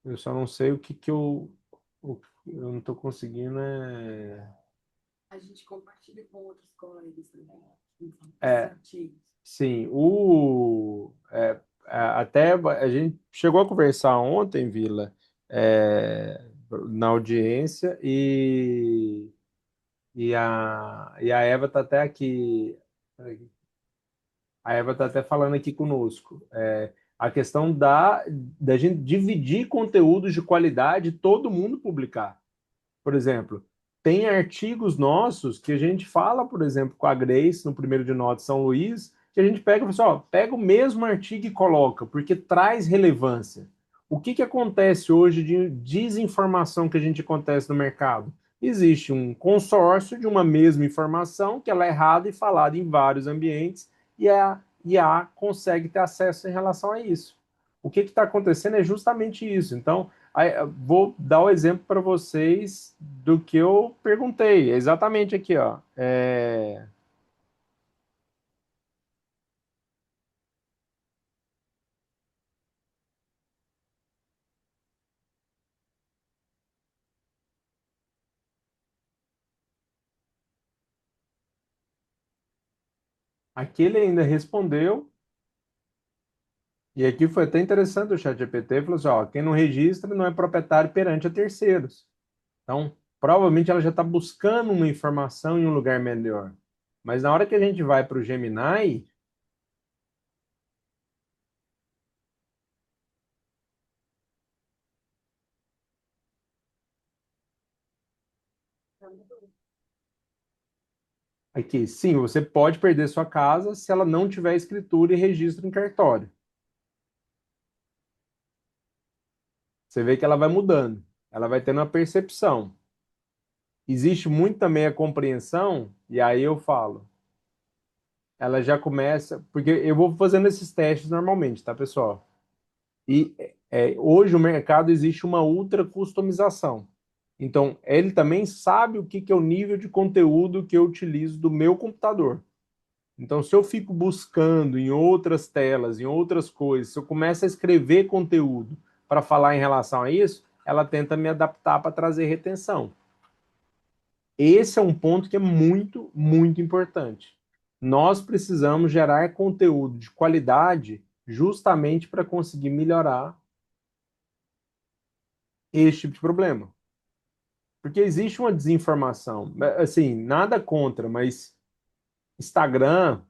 Eu só não sei o que que eu não estou conseguindo. A gente compartilha com outros colegas também. É, Artigos. sim, até a gente chegou a conversar ontem, Vila, na audiência, e a Eva está até aqui. A Eva está até falando aqui conosco. A questão da gente dividir conteúdos de qualidade e todo mundo publicar. Por exemplo, tem artigos nossos que a gente fala, por exemplo, com a Grace, no primeiro de nota São Luís, que a gente pega e fala assim, pega o mesmo artigo e coloca, porque traz relevância. O que que acontece hoje de desinformação que a gente acontece no mercado? Existe um consórcio de uma mesma informação que ela é errada e falada em vários ambientes, e a IA consegue ter acesso em relação a isso. O que está acontecendo é justamente isso. Então, aí, eu vou dar o exemplo para vocês do que eu perguntei. É exatamente aqui, ó. Aqui ele ainda respondeu, e aqui foi até interessante o ChatGPT, falou assim, quem não registra não é proprietário perante a terceiros. Então, provavelmente ela já está buscando uma informação em um lugar melhor. Mas na hora que a gente vai para o Gemini, aqui, sim, você pode perder sua casa se ela não tiver escritura e registro em cartório. Você vê que ela vai mudando, ela vai tendo uma percepção. Existe muito também a compreensão, e aí eu falo, ela já começa, porque eu vou fazendo esses testes normalmente, tá, pessoal? E hoje o mercado existe uma ultra customização. Então, ele também sabe o que é o nível de conteúdo que eu utilizo do meu computador. Então, se eu fico buscando em outras telas, em outras coisas, se eu começo a escrever conteúdo para falar em relação a isso, ela tenta me adaptar para trazer retenção. Esse é um ponto que é muito, muito importante. Nós precisamos gerar conteúdo de qualidade justamente para conseguir melhorar esse tipo de problema. Porque existe uma desinformação. Assim, nada contra, mas Instagram,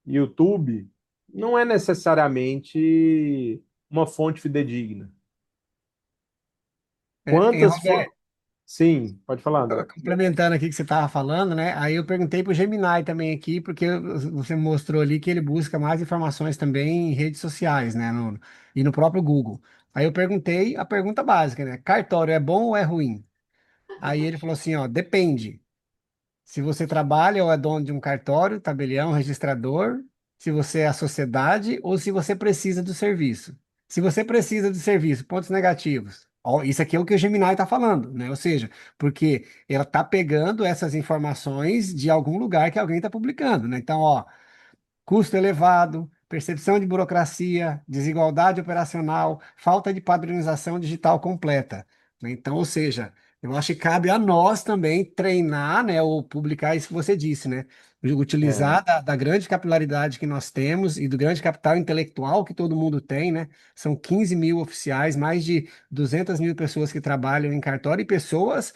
YouTube, não é necessariamente uma fonte fidedigna. Quantas foram. Roberto, Sim, pode falar, André. complementando aqui o que você estava falando, né? Aí eu perguntei para o Gemini também aqui, porque você mostrou ali que ele busca mais informações também em redes sociais, né? E no próprio Google. Aí eu perguntei a pergunta básica, né? Cartório é bom ou é ruim? Aí ele falou assim, ó, depende. Se você trabalha ou é dono de um cartório, tabelião, registrador, se você é a sociedade ou se você precisa do serviço. Se você precisa do serviço, pontos negativos. Ó, isso aqui é o que o Gemini está falando, né? Ou seja, porque ela está pegando essas informações de algum lugar que alguém está publicando, né? Então, ó, custo elevado, percepção de burocracia, desigualdade operacional, falta de padronização digital completa, né? Então, ou seja, eu acho que cabe a nós também treinar, né, ou publicar isso que você disse, né? É. Utilizar da grande capilaridade que nós temos e do grande capital intelectual que todo mundo tem, né? São 15 mil oficiais, mais de 200 mil pessoas que trabalham em cartório e pessoas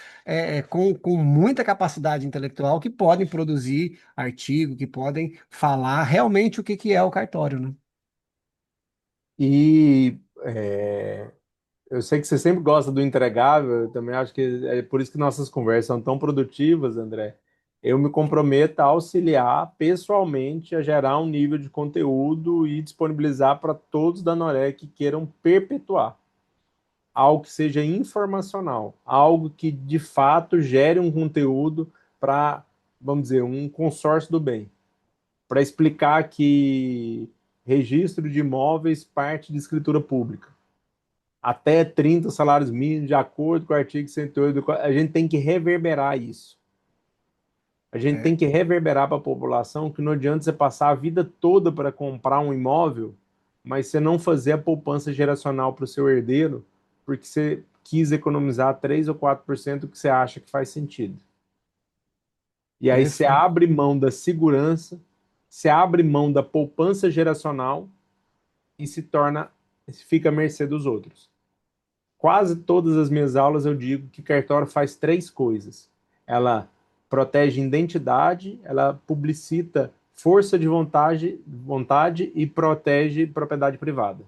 com muita capacidade intelectual que podem produzir artigo, que podem falar realmente o que que é o cartório, né? E eu sei que você sempre gosta do entregável, eu também acho que é por isso que nossas conversas são tão produtivas, André. Eu me comprometo a auxiliar pessoalmente a gerar um nível de conteúdo e disponibilizar para todos da Norec que queiram perpetuar algo que seja informacional, algo que de fato gere um conteúdo para, vamos dizer, um consórcio do bem, para explicar que registro de imóveis parte de escritura pública até 30 salários mínimos, de acordo com o artigo 108 a gente tem que reverberar isso. A gente É, tem que reverberar para a população que não adianta você passar a vida toda para comprar um imóvel, mas você não fazer a poupança geracional para o seu herdeiro, porque você quis economizar 3 ou 4% do que você acha que faz sentido. E aí você perfeito. abre mão da segurança, você abre mão da poupança geracional e se torna, fica à mercê dos outros. Quase todas as minhas aulas eu digo que cartório faz três coisas. Ela protege identidade, ela publicita força de vontade e protege propriedade privada.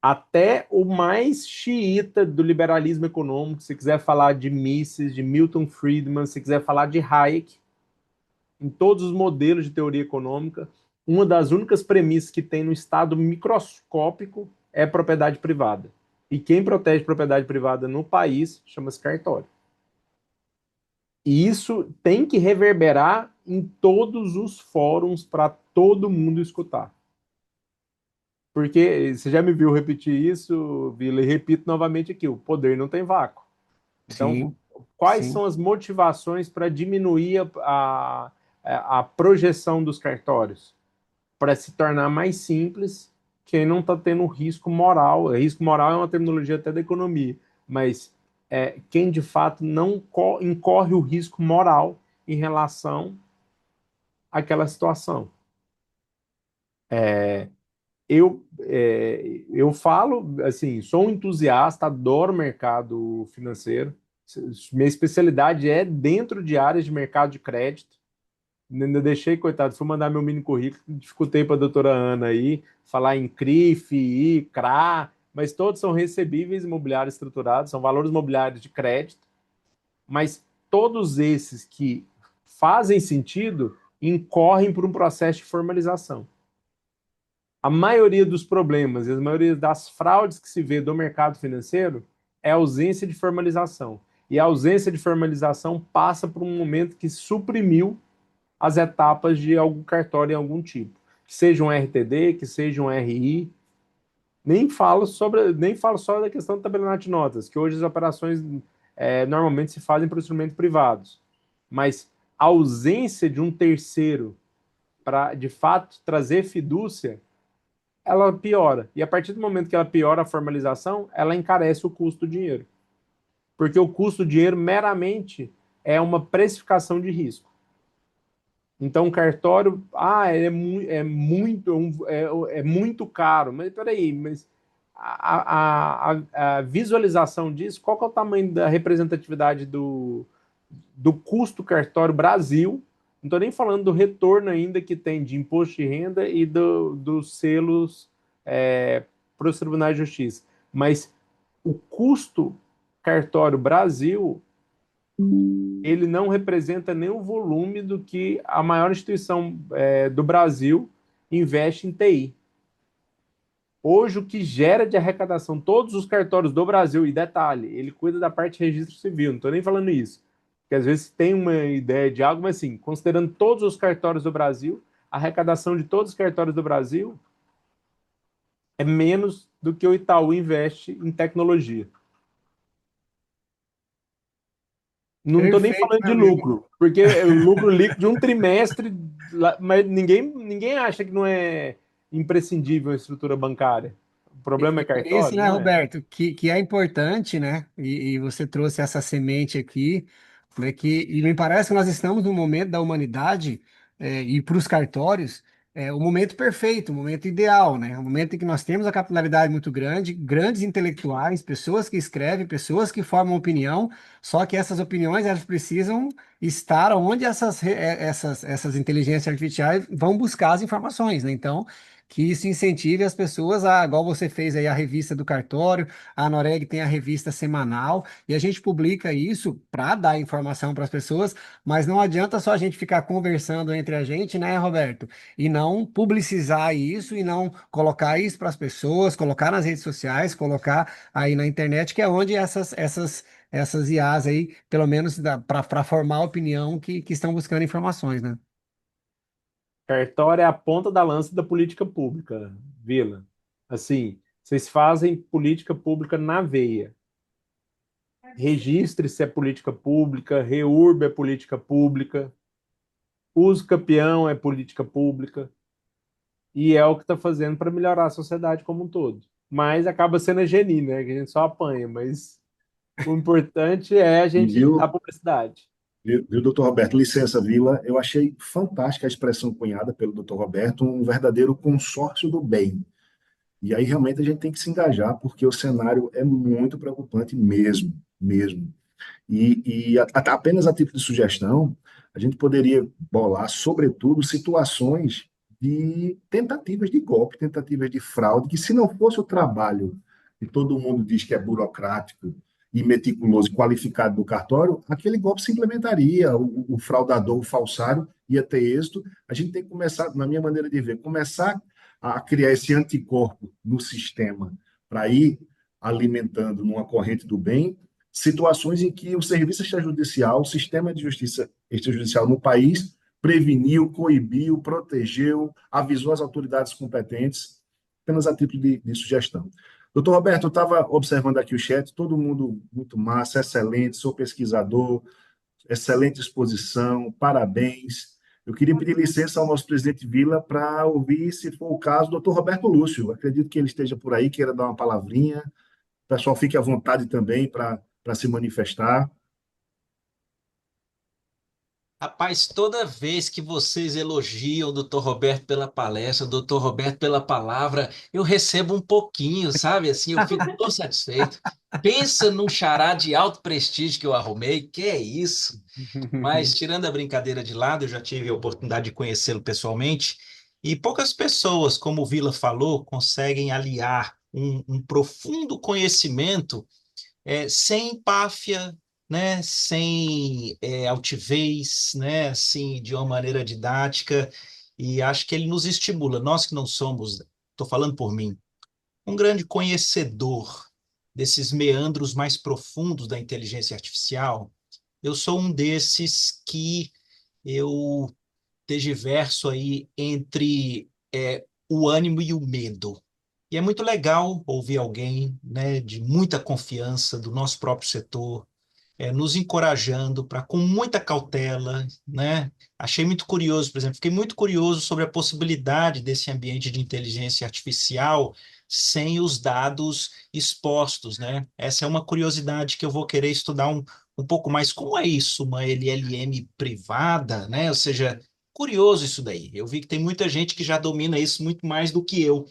Até o mais xiita do liberalismo econômico, se quiser falar de Mises, de Milton Friedman, se quiser falar de Hayek, em todos os modelos de teoria econômica, uma das únicas premissas que tem no estado microscópico é propriedade privada. E quem protege propriedade privada no país chama-se cartório. E isso tem que reverberar em todos os fóruns para todo mundo escutar. Porque você já me viu repetir isso, Vila, e repito novamente aqui: o poder não tem vácuo. Então, Sim, quais sim. são as motivações para diminuir a projeção dos cartórios? Para se tornar mais simples, quem não está tendo risco moral. Risco moral é uma terminologia até da economia, mas quem de fato não incorre o risco moral em relação àquela situação. Eu falo, assim, sou um entusiasta, adoro mercado financeiro. Minha especialidade é dentro de áreas de mercado de crédito. Ainda deixei, coitado, fui mandar meu mini currículo, dificultei para a doutora Ana aí, falar em CRIF, CRA, mas todos são recebíveis imobiliários estruturados, são valores imobiliários de crédito, mas todos esses que fazem sentido incorrem por um processo de formalização. A maioria dos problemas e a maioria das fraudes que se vê do mercado financeiro é a ausência de formalização. E a ausência de formalização passa por um momento que suprimiu as etapas de algum cartório em algum tipo. Que seja um RTD, que seja um RI. Nem falo só da questão do tabelionato de notas, que hoje as operações normalmente se fazem por instrumentos privados. Mas a ausência de um terceiro para, de fato, trazer fidúcia, ela piora. E a partir do momento que ela piora a formalização, ela encarece o custo do dinheiro. Porque o custo do dinheiro meramente é uma precificação de risco. Então, o cartório, é muito caro. Mas peraí, mas a visualização disso, qual que é o tamanho da representatividade do custo cartório Brasil? Não estou nem falando do retorno ainda que tem de imposto de renda e dos selos para os tribunais de justiça. Mas o custo cartório Brasil, ele não representa nem o volume do que a maior instituição do Brasil investe em TI. Hoje, o que gera de arrecadação, todos os cartórios do Brasil, e detalhe, ele cuida da parte de registro civil, não estou nem falando isso, porque às vezes tem uma ideia de algo, mas assim, considerando todos os cartórios do Brasil, a arrecadação de todos os cartórios do Brasil é menos do que o Itaú investe em tecnologia. Não estou nem Perfeito, falando meu de amigo. lucro, porque é o lucro líquido de um trimestre, mas ninguém acha que não é imprescindível a estrutura bancária. O problema é E por isso, cartório? né, Não é. Roberto, que é importante, né? E você trouxe essa semente aqui, né? E me parece que nós estamos num momento da humanidade, e para os cartórios, o momento perfeito, o momento ideal, né? O momento em que nós temos a capilaridade muito grande, grandes intelectuais, pessoas que escrevem, pessoas que formam opinião, só que essas opiniões elas precisam estar onde essas inteligências artificiais vão buscar as informações, né? Então que isso incentive as pessoas a, igual você fez aí a revista do cartório, a Noreg tem a revista semanal, e a gente publica isso para dar informação para as pessoas, mas não adianta só a gente ficar conversando entre a gente, né, Roberto? E não publicizar isso e não colocar isso para as pessoas, colocar nas redes sociais, colocar aí na internet, que é onde essas IAs aí, pelo menos para formar a opinião que estão buscando informações, né? Cartório é a ponta da lança da política pública, Vila. Assim, vocês fazem política pública na veia. Registre-se é política pública, reurba é política pública, uso capião é política pública, e é o que está fazendo para melhorar a sociedade como um todo. Mas acaba sendo a Geni, né? Que a gente só apanha, mas o importante é a E gente dar viu, publicidade. viu, doutor Roberto? Licença, Vila. Eu achei fantástica a expressão cunhada pelo doutor Roberto, um verdadeiro consórcio do bem. E aí realmente a gente tem que se engajar, porque o cenário é muito preocupante mesmo, mesmo. Apenas a título de sugestão, a gente poderia bolar, sobretudo, situações de tentativas de golpe, tentativas de fraude, que se não fosse o trabalho que todo mundo diz que é burocrático e meticuloso e qualificado do cartório, aquele golpe se implementaria, o fraudador, o falsário ia ter êxito. A gente tem que começar, na minha maneira de ver, começar a criar esse anticorpo no sistema para ir alimentando numa corrente do bem situações em que o serviço extrajudicial, o sistema de justiça extrajudicial no país preveniu, coibiu, protegeu, avisou as autoridades competentes, apenas a título de sugestão. Doutor Roberto, eu estava observando aqui o chat, todo mundo muito massa, excelente, sou pesquisador, excelente exposição, parabéns. Eu queria pedir licença ao nosso presidente Vila para ouvir, se for o caso, o doutor Roberto Lúcio. Acredito que ele esteja por aí, queira dar uma palavrinha. O pessoal fique à vontade também para se manifestar. Rapaz, toda vez que vocês elogiam o Dr. Roberto pela palestra, o Dr. Roberto pela palavra, eu recebo um pouquinho, sabe? Assim, eu fico todo satisfeito. Pensa num xará de alto prestígio que eu arrumei, que é isso? Mas, tirando a brincadeira de lado, eu já tive a oportunidade de conhecê-lo pessoalmente, e poucas pessoas, como o Vila falou, conseguem aliar um profundo conhecimento sem empáfia, né, sem altivez, né, assim, de uma maneira didática, e acho que ele nos estimula, nós que não somos, estou falando por mim, um grande conhecedor, desses meandros mais profundos da inteligência artificial, eu sou um desses que eu tergiverso aí entre o ânimo e o medo. E é muito legal ouvir alguém, né, de muita confiança do nosso próprio setor, nos encorajando para, com muita cautela, né? Achei muito curioso, por exemplo, fiquei muito curioso sobre a possibilidade desse ambiente de inteligência artificial sem os dados expostos, né? Essa é uma curiosidade que eu vou querer estudar um pouco mais. Como é isso, uma LLM privada, né? Ou seja, curioso isso daí. Eu vi que tem muita gente que já domina isso muito mais do que eu.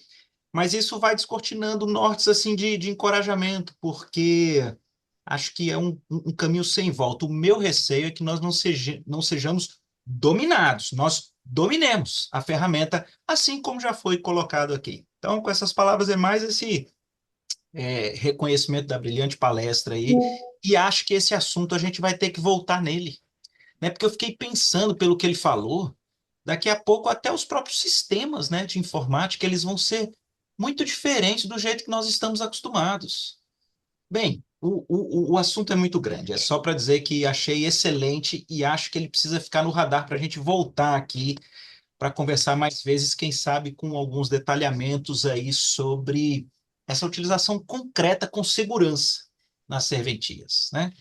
Mas isso vai descortinando nortes assim de encorajamento, porque acho que é um caminho sem volta. O meu receio é que nós não sejamos dominados, nós dominemos a ferramenta, assim como já foi colocado aqui. Então, com essas palavras, é mais esse reconhecimento da brilhante palestra aí, e acho que esse assunto a gente vai ter que voltar nele, né? Porque eu fiquei pensando pelo que ele falou, daqui a pouco até os próprios sistemas, né, de informática, eles vão ser muito diferentes do jeito que nós estamos acostumados. Bem, o assunto é muito grande. É só para dizer que achei excelente e acho que ele precisa ficar no radar para a gente voltar aqui para conversar mais vezes, quem sabe com alguns detalhamentos aí sobre essa utilização concreta com segurança nas serventias, né?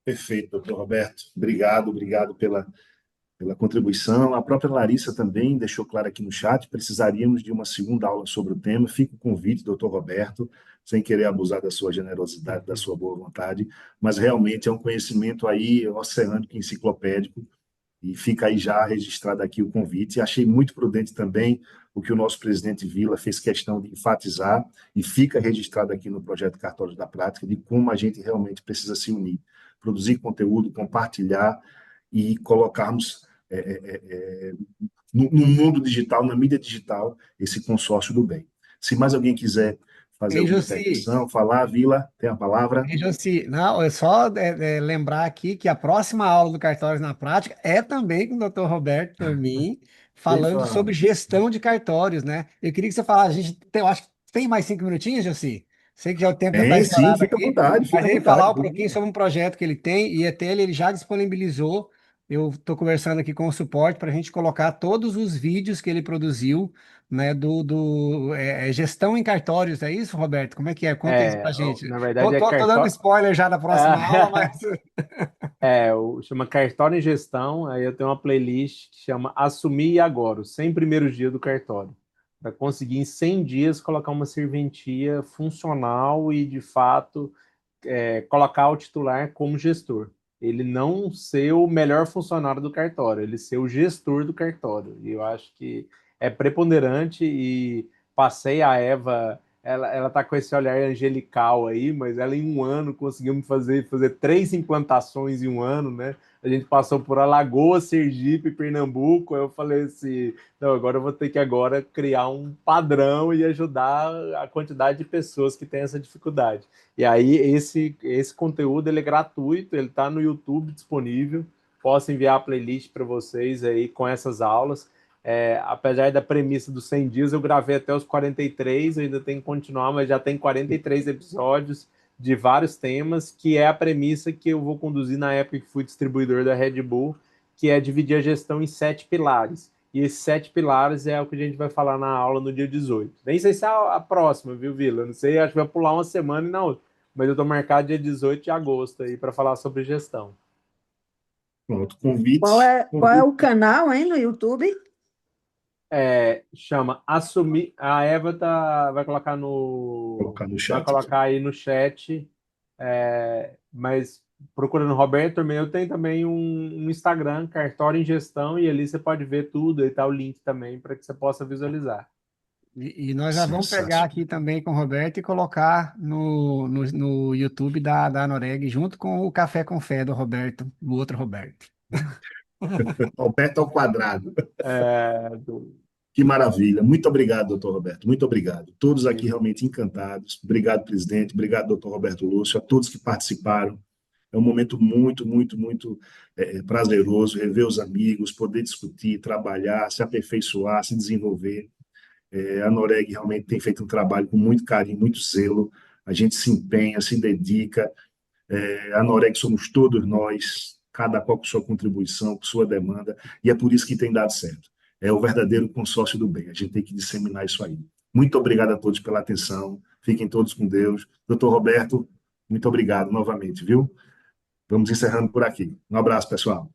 Perfeito, doutor Roberto. Obrigado, obrigado pela contribuição. A própria Larissa também deixou claro aqui no chat, precisaríamos de uma segunda aula sobre o tema. Fica o convite, doutor Roberto, sem querer abusar da sua generosidade, da sua boa vontade, mas realmente é um conhecimento aí oceânico, enciclopédico, e fica aí já registrado aqui o convite. E achei muito prudente também o que o nosso presidente Vila fez questão de enfatizar, e fica registrado aqui no projeto Cartórios da Prática, de como a gente realmente precisa se unir, produzir conteúdo, compartilhar e colocarmos no mundo digital, na mídia digital, esse consórcio do bem. Se mais alguém quiser fazer Ei, alguma Josi, intervenção, falar, Vila, tem a palavra. Josi, não, é só lembrar aqui que a próxima aula do Cartórios na Prática é também com o Dr. Roberto também, falando sobre Perfeito. gestão de cartórios, né? Eu queria que você falasse, eu acho que tem mais 5 minutinhos, Josi? Sei que já o tempo já está Tem, sim, estourado aqui, mas fica à ele vontade. falar um pouquinho sobre um projeto que ele tem e até ele já disponibilizou. Eu estou conversando aqui com o suporte para a gente colocar todos os vídeos que ele produziu, né, gestão em cartórios, é isso, Roberto? Como é que é? Conta isso para a gente. Na verdade Tô dando spoiler já da próxima aula, mas. chama Cartório em Gestão. Aí eu tenho uma playlist que chama Assumir e Agora, os 100 primeiros dias do cartório, para conseguir em 100 dias colocar uma serventia funcional e, de fato, colocar o titular como gestor. Ele não ser o melhor funcionário do cartório, ele ser o gestor do cartório. E eu acho que é preponderante e passei a Eva, ela tá com esse olhar angelical aí, mas ela em um ano conseguiu me fazer 3 implantações em um ano, né? A gente passou por Alagoas, Sergipe, Pernambuco. Aí eu falei assim, não, agora eu vou ter que agora criar um padrão e ajudar a quantidade de pessoas que têm essa dificuldade. E aí esse conteúdo ele é gratuito, ele está no YouTube disponível. Posso enviar a playlist para vocês aí com essas aulas. Apesar da premissa dos 100 dias, eu gravei até os 43, eu ainda tenho que continuar, mas já tem 43 episódios de vários temas, que é a premissa que eu vou conduzir na época que fui distribuidor da Red Bull, que é dividir a gestão em 7 pilares. E esses 7 pilares é o que a gente vai falar na aula no dia 18. Nem sei se é a próxima, viu, Vila? Não sei, acho que vai pular uma semana e na outra. Mas eu estou marcado dia 18 de agosto aí para falar sobre gestão. Pronto, Qual é o canal, hein, no YouTube? Chama Assumir. A Eva vai colocar colocar no vai chat aqui. colocar aí no chat. Mas procurando Roberto também, eu tenho também um Instagram, Cartório em Gestão, e ali você pode ver tudo e tá o link também para que você possa visualizar. E nós já vamos pegar Sensacional. aqui também com o Roberto e colocar no YouTube da Noreg, junto com o Café com Fé do Roberto, do outro Roberto. Roberto ao quadrado. É, Que maravilha. Muito obrigado, doutor Roberto. Muito obrigado. Todos aqui realmente encantados. Obrigado, presidente. Obrigado, doutor Roberto Lúcio. A todos que participaram. É um momento muito, muito, muito prazeroso rever os amigos, poder discutir, trabalhar, se aperfeiçoar, se desenvolver. A Noreg realmente tem feito um trabalho com muito carinho, muito zelo. A gente se empenha, se dedica. A Noreg somos todos nós, cada qual com sua contribuição, com sua demanda, e é por isso que tem dado certo. É o verdadeiro consórcio do bem. A gente tem que disseminar isso aí. Muito obrigado a todos pela atenção. Fiquem todos com Deus. Doutor Roberto, muito obrigado novamente, viu? Vamos encerrando por aqui. Um abraço, pessoal.